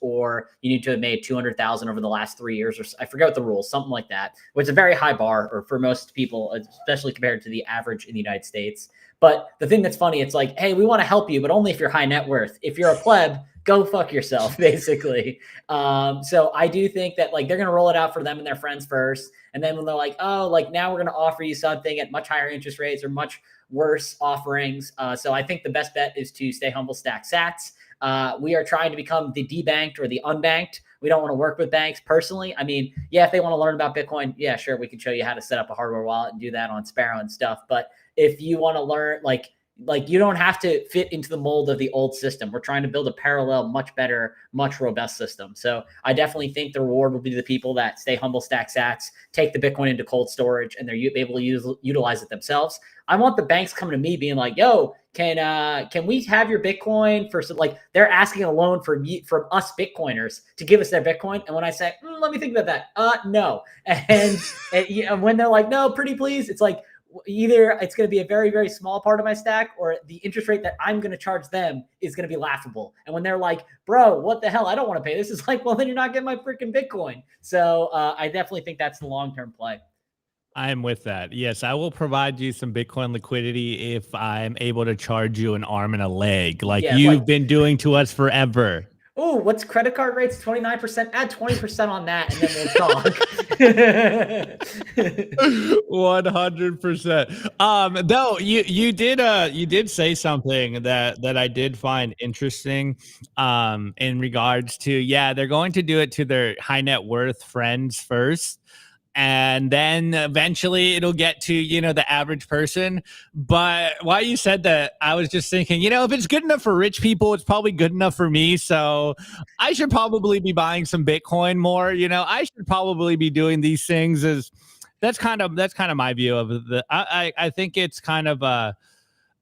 or you need to have made 200,000 over the last 3 years, or I forget what the rules, something like that, which is a very high bar, or for most people, especially compared to the average in the United States. But the thing that's funny, it's like, hey, we want to help you, but only if you're high net worth. If you're a pleb, go fuck yourself, basically. So I do think that like they're going to roll it out for them and their friends first. And then when they're like, oh, like now we're going to offer you something at much higher interest rates or much worse offerings. So I think the best bet is to stay humble, stack sats. We are trying to become the debanked or the unbanked. We don't want to work with banks personally. I mean, yeah, if they want to learn about Bitcoin, yeah, sure, we can show you how to set up a hardware wallet and do that on Sparrow and stuff. But if you want to learn, like you don't have to fit into the mold of the old system. We're trying to build a parallel, much better, much robust system. So I definitely think the reward will be to the people that stay humble, stack sats, take the Bitcoin into cold storage, and they're able to utilize it themselves. I want the banks coming to me being like, yo, can we have your Bitcoin for some, like they're asking a loan from us Bitcoiners to give us their Bitcoin. And when I say, let me think about that. No. And when they're like, no, pretty please, it's like, either it's going to be a very, very small part of my stack, or the interest rate that I'm going to charge them is going to be laughable. And when they're like, bro, what the hell? I don't want to pay this. It's like, well, then you're not getting my freaking Bitcoin. So I definitely think that's the long-term play. I'm with that. Yes, I will provide you some Bitcoin liquidity if I'm able to charge you an arm and a leg like you've been doing to us forever. Oh, what's credit card rates? 29%. Add 20% on that, and then we'll talk. 100%. Though you did say something that I did find interesting. In regards to, yeah, they're going to do it to their high net worth friends first. and then eventually it'll get to, the average person. But while you said that, I was just thinking, if it's good enough for rich people, it's probably good enough for me. So I should probably be buying some Bitcoin more. I should probably be doing these things. That's kind of my view of the. I think it's kind of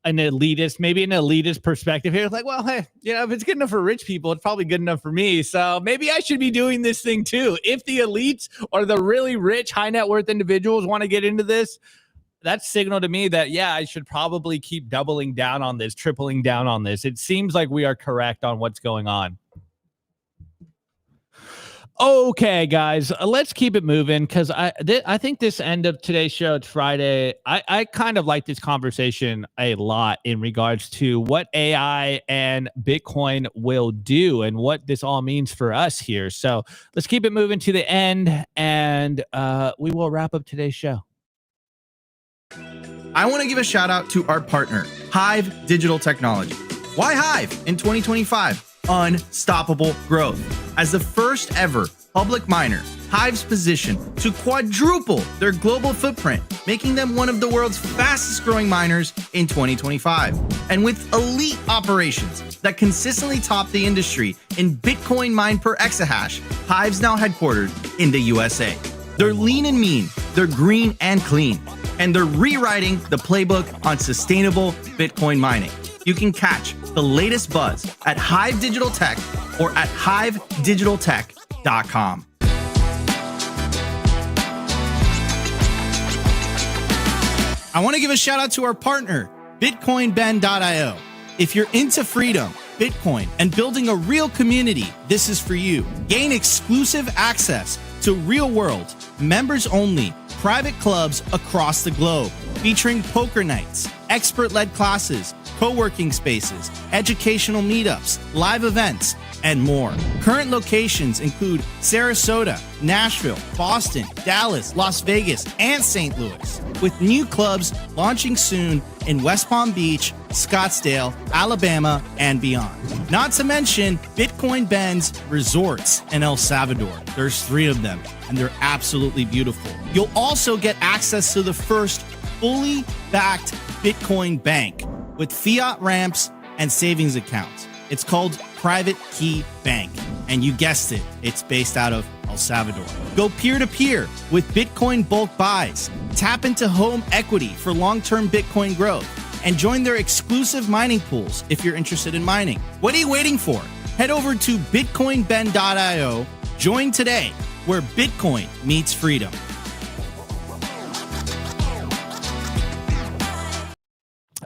an elitist perspective here. It's like, well, hey, if it's good enough for rich people, it's probably good enough for me. So maybe I should be doing this thing too. If the elites or the really rich, high net worth individuals want to get into this, that's signal to me that, I should probably keep doubling down on this, tripling down on this. It seems like we are correct on what's going on. Okay, guys, let's keep it moving because I think this end of today's show, it's Friday. I kind of like this conversation a lot in regards to what AI and Bitcoin will do and what this all means for us here. So let's keep it moving to the end, and we will wrap up today's show. I want to give a shout out to our partner, HIVE Digital Technology. Why HIVE in 2025? Unstoppable growth. As the first ever public miner, HIVE's position to quadruple their global footprint, making them one of the world's fastest growing miners in 2025. And with elite operations that consistently top the industry in Bitcoin mined per exahash, HIVE's now headquartered in the USA. They're lean and mean, they're green and clean, and they're rewriting the playbook on sustainable Bitcoin mining. You can catch the latest buzz at HIVE Digital Tech or at hivedigitaltech.com. I want to give a shout out to our partner, bitcoinben.io. If you're into freedom, Bitcoin, and building a real community, this is for you. Gain exclusive access to real-world, members-only, private clubs across the globe, featuring poker nights, expert-led classes, co-working spaces, educational meetups, live events, and more. Current locations include Sarasota, Nashville, Boston, Dallas, Las Vegas, and St. Louis, with new clubs launching soon in West Palm Beach, Scottsdale, Alabama, and beyond. Not to mention Bitcoin Ben's resorts in El Salvador. There's 3 of them, and they're absolutely beautiful. You'll also get access to the first fully backed Bitcoin bank with fiat ramps and savings accounts. It's called Private Key Bank, and you guessed it, it's based out of El Salvador. Go peer-to-peer with Bitcoin bulk buys, tap into home equity for long-term Bitcoin growth, and join their exclusive mining pools if you're interested in mining. What are you waiting for? Head over to bitcoinben.io, join today, where Bitcoin meets freedom.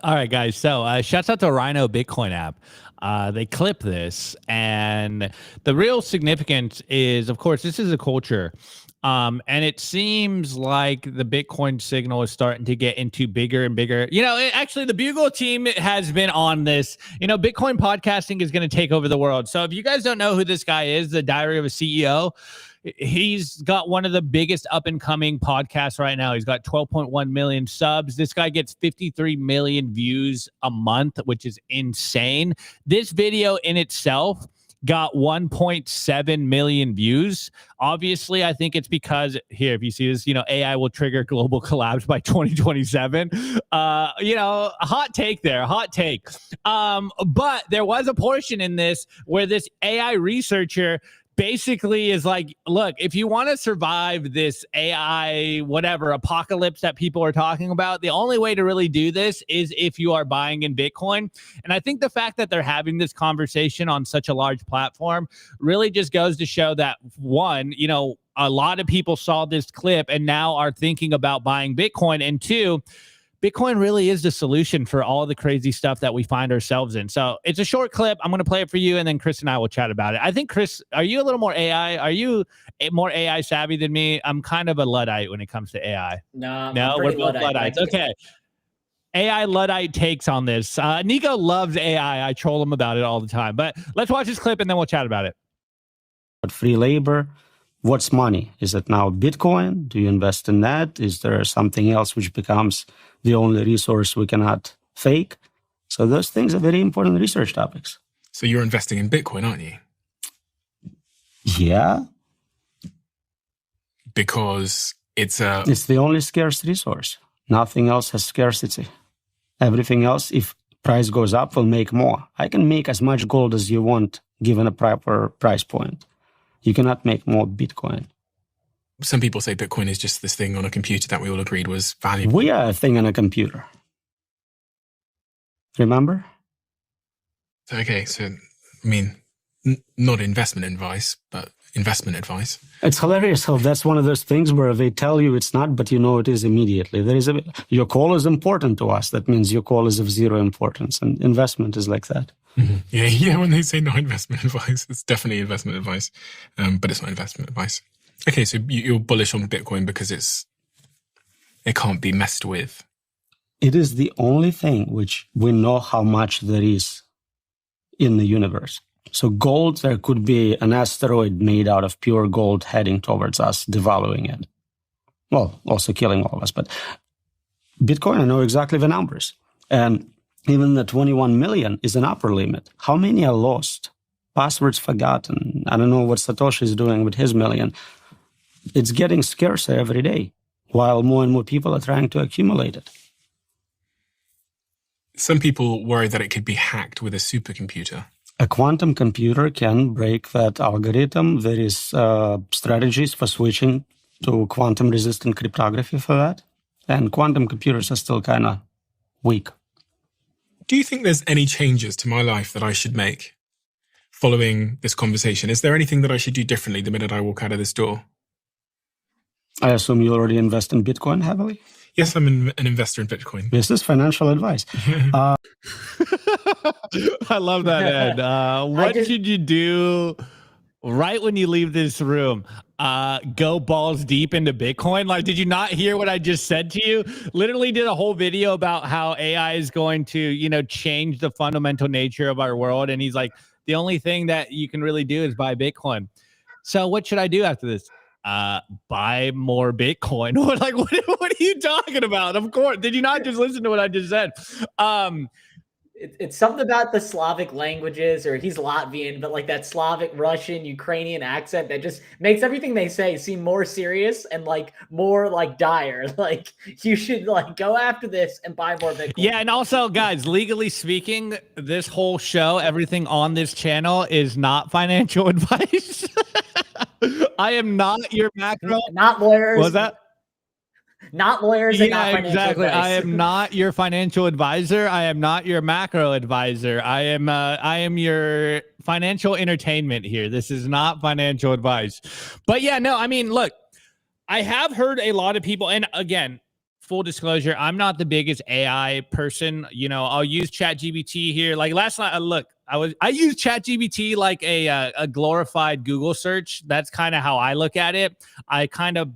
All right, guys. So shouts out to Rhino Bitcoin app. They clip this, and the real significance is, of course, this is a culture. And it seems like the Bitcoin signal is starting to get into bigger and bigger. Actually, the Bugle team has been on this. Bitcoin podcasting is going to take over the world. So if you guys don't know who this guy is, the Diary of a CEO, he's got one of the biggest up and coming podcasts right now. He's got 12.1 million subs. This guy gets 53 million views a month, which is insane. This video in itself got 1.7 million views. Obviously, I think it's because here, if you see this, AI will trigger global collapse by 2027. Hot take there, hot take. But there was a portion in this where this AI researcher basically is like, look, if you want to survive this AI, whatever, apocalypse that people are talking about, the only way to really do this is if you are buying in Bitcoin. And I think the fact that they're having this conversation on such a large platform really just goes to show that, one, a lot of people saw this clip and now are thinking about buying Bitcoin. And 2, Bitcoin really is the solution for all the crazy stuff that we find ourselves in. So it's a short clip. I'm going to play it for you, and then Chris and I will chat about it. I think, Chris, are you a little more AI? Are you more AI savvy than me? I'm kind of a Luddite when it comes to AI. No, we're both Luddites. Okay. AI Luddite takes on this. Nico loves AI. I troll him about it all the time. But let's watch this clip, and then we'll chat about it. Free labor. What's money? Is it now Bitcoin? Do you invest in that? Is there something else which becomes the only resource we cannot fake? So those things are very important research topics. So you're investing in Bitcoin, aren't you? Yeah. Because It's the only scarce resource. Nothing else has scarcity. Everything else, if price goes up, will make more. I can make as much gold as you want, given a proper price point. You cannot make more Bitcoin. some people say Bitcoin is just this thing on a computer that we all agreed was valuable. We are a thing on a computer. Remember? Okay, so I mean, not investment advice, but investment advice. It's hilarious how that's one of those things where they tell you it's not, but you know it is immediately. Your call is important to us. That means your call is of zero importance, and investment is like that. Mm-hmm. Yeah. When they say no investment advice, it's definitely investment advice, but it's not investment advice. Okay, so you're bullish on Bitcoin because it can't be messed with. It is the only thing which we know how much there is in the universe. So gold, there could be an asteroid made out of pure gold heading towards us, devaluing it. Well, also killing all of us. But Bitcoin, I know exactly the numbers. And even the 21 million is an upper limit. How many are lost? Passwords forgotten. I don't know what Satoshi is doing with his million. It's getting scarcer every day, while more and more people are trying to accumulate it. Some people worry that it could be hacked with a supercomputer. A quantum computer can break that algorithm. There is strategies for switching to quantum-resistant cryptography for that. And quantum computers are still kind of weak. Do you think there's any changes to my life that I should make following this conversation? Is there anything that I should do differently the minute I walk out of this door? I assume you already invest in Bitcoin heavily? Yes, I'm an investor in Bitcoin. This is financial advice. I love that, Ed. What should you do right when you leave this room? Go balls deep into Bitcoin? Like, did you not hear what I just said to you? Literally did a whole video about how AI is going to, change the fundamental nature of our world. And he's like, the only thing that you can really do is buy Bitcoin. So what should I do after this? Buy more Bitcoin. Like, what are you talking about? Of course. Did you not just listen to what I just said? It's something about the Slavic languages, or he's Latvian, but like that Slavic, Russian, Ukrainian accent that just makes everything they say seem more serious and like more like dire. Like, you should like go after this and buy more Bitcoin. Yeah, and also, guys, legally speaking, this whole show, everything on this channel is not financial advice. I am not your macro. Not lawyers. What was that? Not lawyers. And not exactly. advice. I am not your financial advisor. I am not your macro advisor. I am your financial entertainment here. This is not financial advice. But yeah, no, I mean, look, I have heard a lot of people, and again, full disclosure, I'm not the biggest AI person. I'll use ChatGPT here. Like last night, I use ChatGPT like a glorified Google search. That's kind of how I look at it. I kind of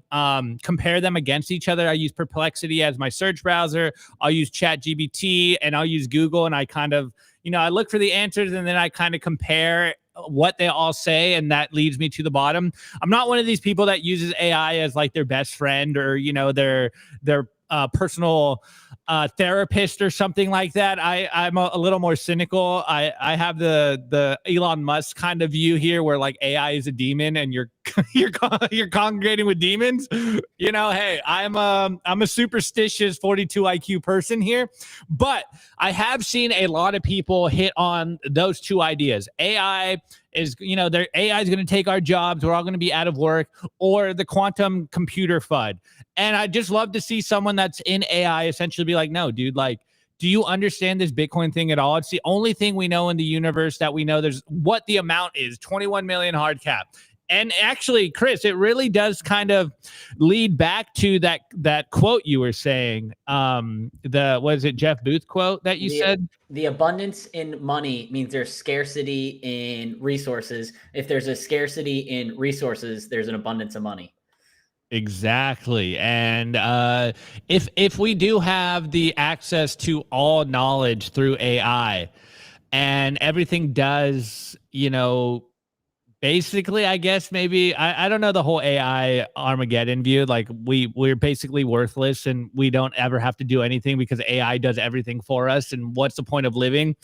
compare them against each other. I use Perplexity as my search browser. I'll use ChatGPT and I'll use Google, and I kind of, I look for the answers and then I kind of compare what they all say, and that leads me to the bottom. I'm not one of these people that uses AI as like their best friend or their personal therapist or something like that. I'm a little more cynical. I have the Elon Musk kind of view here, where like AI is a demon and you're congregating with demons. Hey, I'm a superstitious 42 IQ person here, but I have seen a lot of people hit on those two ideas. AI is, their AI is going to take our jobs. We're all going to be out of work, or the quantum computer FUD. And I just love to see someone that's in AI essentially be like, no, dude, like, do you understand this Bitcoin thing at all? It's the only thing we know in the universe that we know. There's what the amount is, 21 million hard cap. And actually, Chris, it really does kind of lead back to that quote you were saying. Was it Jeff Booth quote that you said? The abundance in money means there's scarcity in resources. If there's a scarcity in resources, there's an abundance of money. Exactly. And if we do have the access to all knowledge through AI, and everything does, basically, I guess maybe, I don't know the whole AI Armageddon view. Like we're basically worthless and we don't ever have to do anything because AI does everything for us. And what's the point of living?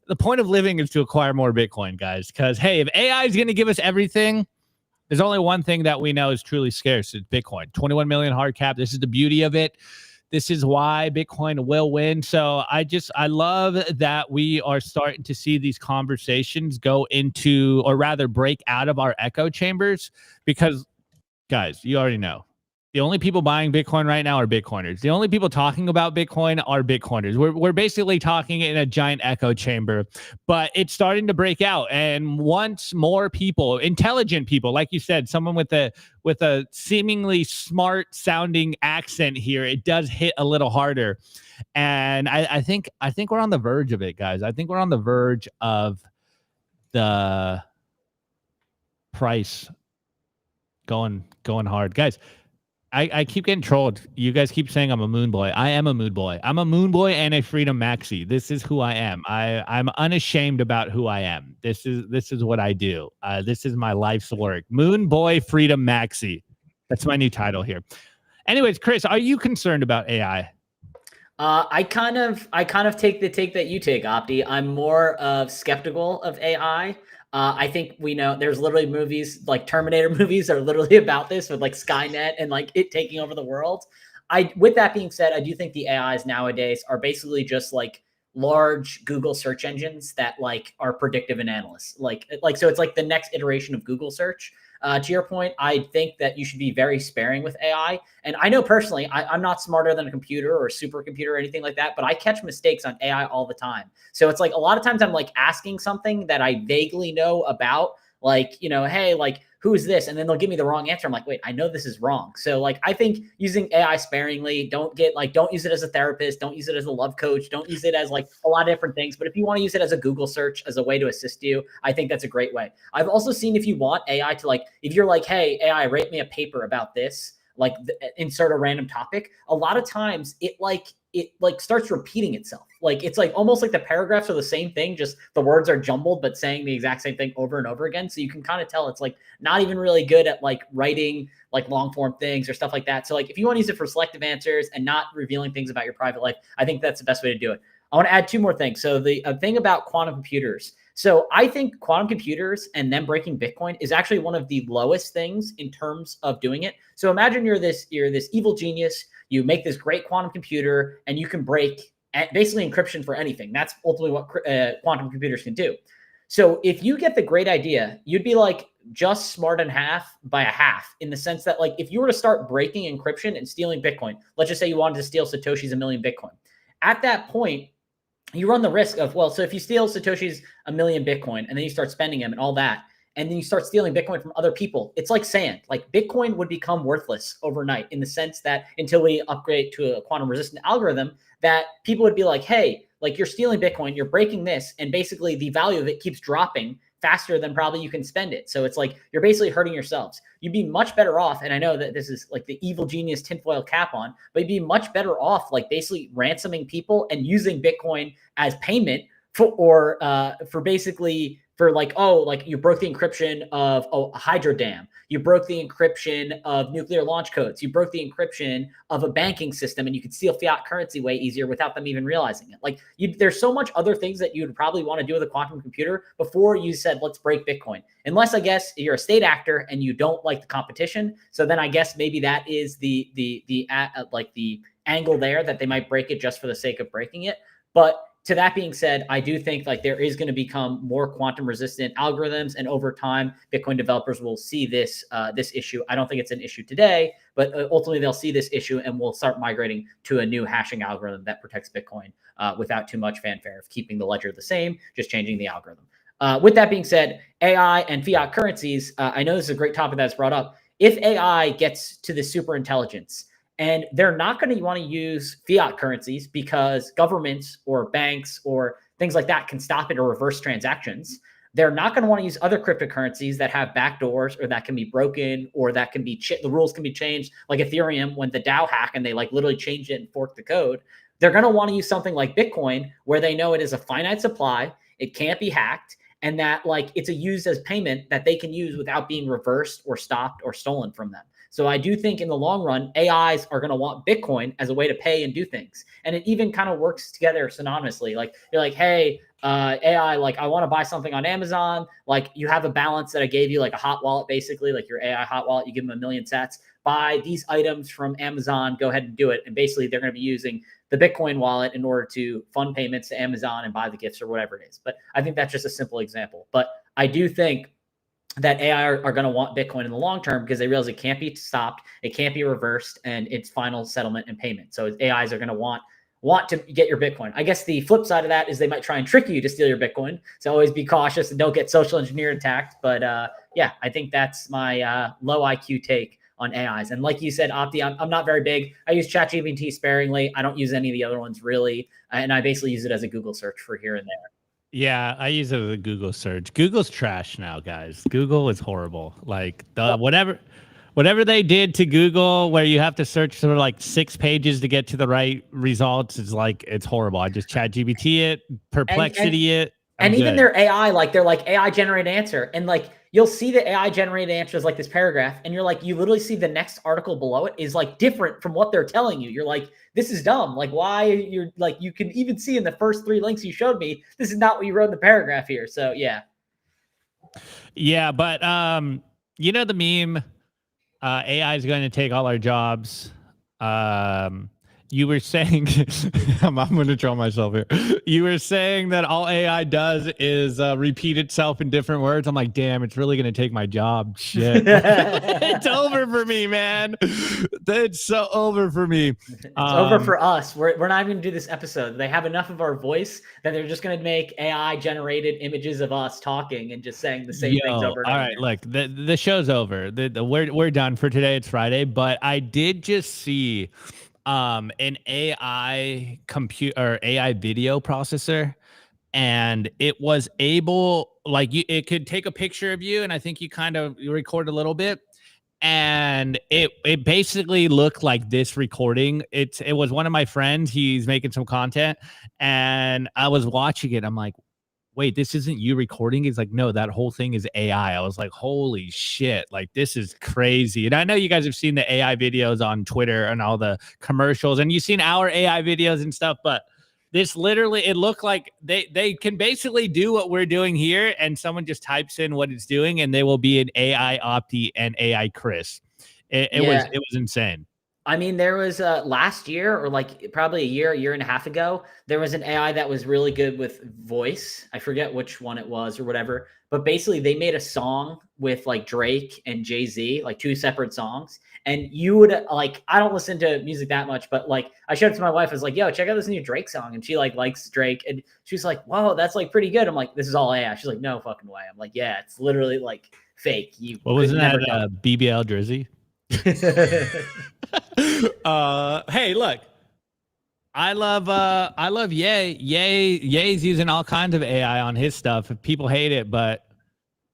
The point of living is to acquire more Bitcoin, guys. Because, hey, if AI is going to give us everything, There's only one thing that we know is truly scarce. It's Bitcoin. 21 million hard cap. This is the beauty of it. This is why Bitcoin will win. So I love that we are starting to see these conversations go into, or rather break out of our echo chambers, because guys, you already know. The only people buying Bitcoin right now are Bitcoiners. The only people talking about Bitcoin are Bitcoiners. We're basically talking in a giant echo chamber, but it's starting to break out. And once more people, intelligent people, like you said, someone with a seemingly smart sounding accent here, it does hit a little harder. And I think we're on the verge of it, guys. I think we're on the verge of the price going hard, guys. I keep getting trolled. You guys keep saying I'm a moon boy. I am a moon boy. I'm a moon boy and a freedom maxi. This is who I am. I'm unashamed about who I am. This is what I do. This is my life's work. Moon boy, freedom maxi. That's my new title here. Anyways, Chris, are you concerned about AI? I kind of take the take that you take, Opti. I'm more of skeptical of AI. I think we know there's literally movies like Terminator movies are literally about this, with like Skynet and like it taking over the world. With that being said, I do think the AIs nowadays are basically just like large Google search engines that like are predictive and analysts. So it's like the next iteration of Google search. To your point, I think that you should be very sparing with AI. And I know personally, I'm not smarter than a computer or a supercomputer or anything like that, but I catch mistakes on AI all the time. So it's like a lot of times I'm like asking something that I vaguely know about, like, hey, like, who is this? And then they'll give me the wrong answer. I'm like, wait, I know this is wrong. So like, I think using AI sparingly, don't use it as a therapist. Don't use it as a love coach. Don't use it as like a lot of different things. But if you want to use it as a Google search, as a way to assist you, I think that's a great way. I've also seen, if you want AI to like, if you're like, hey, AI, rate me a paper about this, like insert a random topic. A lot of times it starts repeating itself. Like it's like almost like the paragraphs are the same thing, just the words are jumbled, but saying the exact same thing over and over again. So you can kind of tell it's like not even really good at like writing like long form things or stuff like that. So like if you want to use it for selective answers and not revealing things about your private life, I think that's the best way to do it. I want to add two more things. So the thing about quantum computers. So I think quantum computers and them breaking Bitcoin is actually one of the lowest things in terms of doing it. So imagine you're this evil genius. You make this great quantum computer and you can break basically encryption for anything. That's ultimately what quantum computers can do. So if you get the great idea, you'd be like just smart in half by a half, in the sense that like if you were to start breaking encryption and stealing Bitcoin, let's just say you wanted to steal Satoshi's 1 million Bitcoin. At that point, you run the risk of, well, so if you steal Satoshi's 1 million Bitcoin and then you start spending them and all that, and then you start stealing Bitcoin from other people, it's like sand. Like Bitcoin would become worthless overnight, in the sense that until we upgrade to a quantum resistant algorithm, that people would be like, hey, like you're stealing Bitcoin, you're breaking this, and basically the value of it keeps dropping faster than probably you can spend it. So it's like you're basically hurting yourselves. You'd be much better off, and I know that this is like the evil genius tinfoil cap on, but you'd be much better off like basically ransoming people and using Bitcoin as payment for like, oh, like you broke the encryption of a hydro dam. You broke the encryption of nuclear launch codes. You broke the encryption of a banking system, and you could steal fiat currency way easier without them even realizing it. Like there's so much other things that you'd probably want to do with a quantum computer before you said, let's break Bitcoin. Unless I guess you're a state actor and you don't like the competition. So then I guess maybe that is the angle there, that they might break it just for the sake of breaking it. But to that being said, I do think like there is going to become more quantum resistant algorithms, and over time, Bitcoin developers will see this issue. I don't think it's an issue today, but ultimately they'll see this issue and we'll start migrating to a new hashing algorithm that protects Bitcoin without too much fanfare of keeping the ledger the same, just changing the algorithm. With that being said, AI and fiat currencies, I know this is a great topic that's brought up. If AI gets to the super intelligence, and they're not going to want to use fiat currencies because governments or banks or things like that can stop it or reverse transactions. They're not going to want to use other cryptocurrencies that have backdoors or that can be broken or that can be the rules can be changed, like Ethereum when the DAO hack and they like literally changed it and forked the code. They're going to want to use something like Bitcoin, where they know it is a finite supply, it can't be hacked, and that like it's used as payment that they can use without being reversed or stopped or stolen from them. So I do think in the long run, AIs are going to want Bitcoin as a way to pay and do things. And it even kind of works together synonymously. Like you're like, hey, AI, like I want to buy something on Amazon. Like you have a balance that I gave you, like a hot wallet, basically, like your AI hot wallet. You give them 1 million sats, buy these items from Amazon, go ahead and do it. And basically they're going to be using the Bitcoin wallet in order to fund payments to Amazon and buy the gifts or whatever it is. But I think that's just a simple example. But I do think that AI are going to want Bitcoin in the long term because they realize it can't be stopped, it can't be reversed, and it's final settlement and payment. So AIs are going to want to get your Bitcoin. I guess the flip side of that is they might try and trick you to steal your Bitcoin. So always be cautious and don't get social engineer attacked. But yeah, I think that's my low IQ take on AIs. And like you said, Opti, I'm not very big. I use ChatGPT sparingly. I don't use any of the other ones really. And I basically use it as a Google search for here and there. Yeah, I use it as a Google search. Google's trash now, guys. Google is horrible. Like whatever they did to Google, where you have to search for like 6 pages to get to the right results, is like it's horrible. I just ChatGPT it, Perplexity it. And even their AI, like they're like AI generated answer, and like you'll see the AI generated answers like this paragraph, and you're like, you literally see the next article below it is like different from what they're telling you. You're like, this is dumb. Like, why? You're like, you can even see in the first 3 links you showed me, this is not what you wrote in the paragraph here. So yeah. Yeah, but you know the meme, AI is going to take all our jobs. You were saying, I'm going to troll myself here. You were saying that all AI does is repeat itself in different words. I'm like, damn, it's really going to take my job. Shit. It's over for me, man. It's so over for me. It's over for us. We're not even going to do this episode. They have enough of our voice that they're just going to make AI generated images of us talking and just saying the same things over and over. All right, look, the show's over. We're done for today. It's Friday, but I did just see an AI AI video processor, and it was able, like, it could take a picture of you, and I think you record a little bit, and it basically looked like this recording. It was one of my friends. He's making some content, and I was watching it. I'm like, wait, this isn't you recording? He's like, no, that whole thing is AI. I was like, holy shit, like this is crazy. And I know you guys have seen the AI videos on Twitter and all the commercials, and you've seen our AI videos and stuff, but this literally, it looked like they can basically do what we're doing here, and someone just types in what it's doing, and they will be an AI Opti and AI Chris. It was insane. I mean, there was last year, or like probably a year and a half ago, there was an AI that was really good with voice. I forget which one it was or whatever, but basically they made a song with like Drake and Jay-Z, like 2 separate songs. And you would like, I don't listen to music that much, but like I showed it to my wife. I was like, yo, check out this new Drake song. And she like likes Drake. And she's like, whoa, that's like pretty good. I'm like, this is all AI. She's like, no fucking way. I'm like, yeah, it's literally like fake. What was that? BBL Drizzy? Hey, look, I love Ye's using all kinds of AI on his stuff. People hate it, but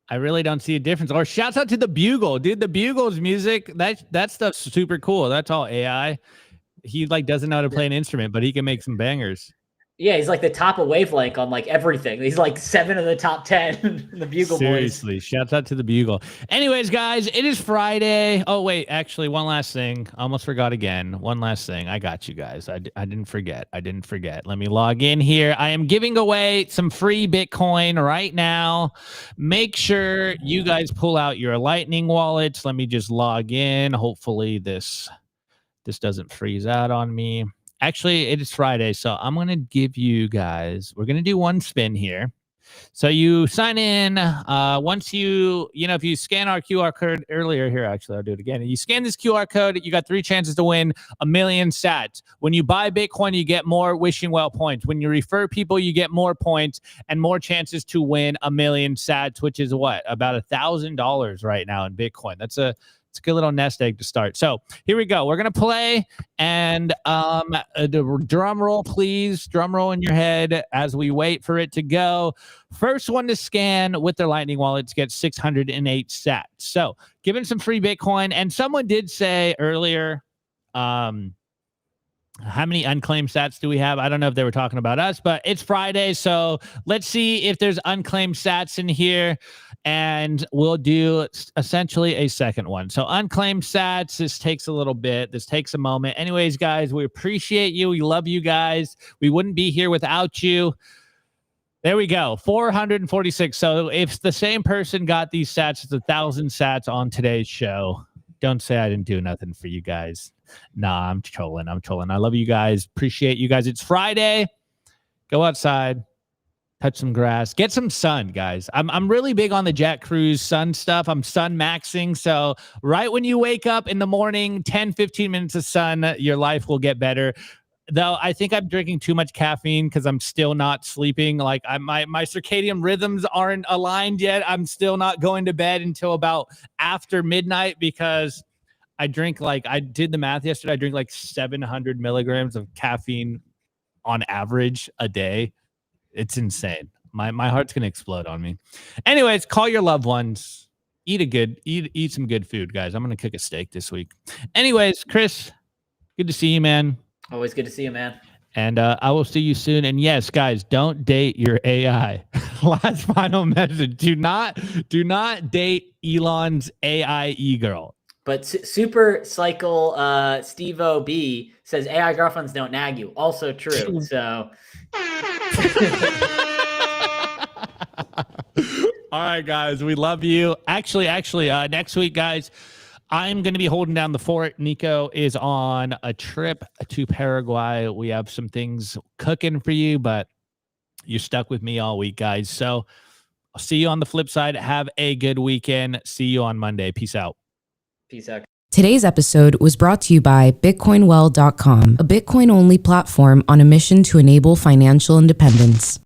I really don't see a difference. Or shouts out to the Bugle, dude. The Bugle's music, that stuff's super cool. That's all AI. He like doesn't know how to play an instrument, but he can make some bangers. Yeah, he's like the top of wavelength on like everything. He's like 7 of the top 10. The Bugle Seriously, boys. Shouts out to the Bugle. Anyways, guys, it is Friday. Oh, wait, actually, one last thing. Almost forgot again. One last thing. I got you guys. I didn't forget. Let me log in here. I am giving away some free Bitcoin right now. Make sure you guys pull out your Lightning wallets. Let me just log in. Hopefully this doesn't freeze out on me. Actually, it is Friday, so I'm going to give you guys, we're going to do one spin here. So you sign in. Once if you scan our QR code earlier here, actually, I'll do it again. You scan this QR code, you got 3 chances to win 1 million sats. When you buy Bitcoin, you get more wishing well points. When you refer people, you get more points and more chances to win 1 million sats, which is what? About $1,000 right now in Bitcoin. It's a good little nest egg to start. So here we go. We're going to play, and the drum roll, please. Drum roll in your head as we wait for it to go. First one to scan with their Lightning wallets gets 608 sats. So giving some free Bitcoin. And someone did say earlier, How many unclaimed sats do we have? I don't know if they were talking about us, but it's Friday. So let's see if there's unclaimed sats in here. And we'll do essentially a second one. So unclaimed sats, this takes a little bit. This takes a moment. Anyways, guys, we appreciate you. We love you guys. We wouldn't be here without you. There we go. 446. So if the same person got these sats, it's 1,000 sats on today's show. Don't say I didn't do nothing for you guys. Nah, I'm trolling. I love you guys. Appreciate you guys. It's Friday. Go outside. Touch some grass. Get some sun, guys. I'm really big on the Jet Cruise sun stuff. I'm sun maxing. So right when you wake up in the morning, 10, 15 minutes of sun, your life will get better. Though I think I'm drinking too much caffeine because I'm still not sleeping. Like my circadian rhythms aren't aligned yet. I'm still not going to bed until about after midnight because I drink I did the math yesterday. I drink 700 milligrams of caffeine on average a day. It's insane. My heart's gonna explode on me. Anyways, call your loved ones. Eat some good food, guys. I'm gonna cook a steak this week. Anyways, Chris, good to see you, man. Always good to see you, man. And I will see you soon. And yes, guys, don't date your AI. Last final message: do not date Elon's AI e-girl. But Super Cycle Steve O.B. says AI girlfriends don't nag you. Also true. So. All right, guys, we love you. Actually, next week, guys, I'm going to be holding down the fort. Nico is on a trip to Paraguay. We have some things cooking for you, but you're stuck with me all week, guys. So I'll see you on the flip side. Have a good weekend. See you on Monday. Peace out. Peace out. Today's episode was brought to you by BitcoinWell.com, a Bitcoin-only platform on a mission to enable financial independence.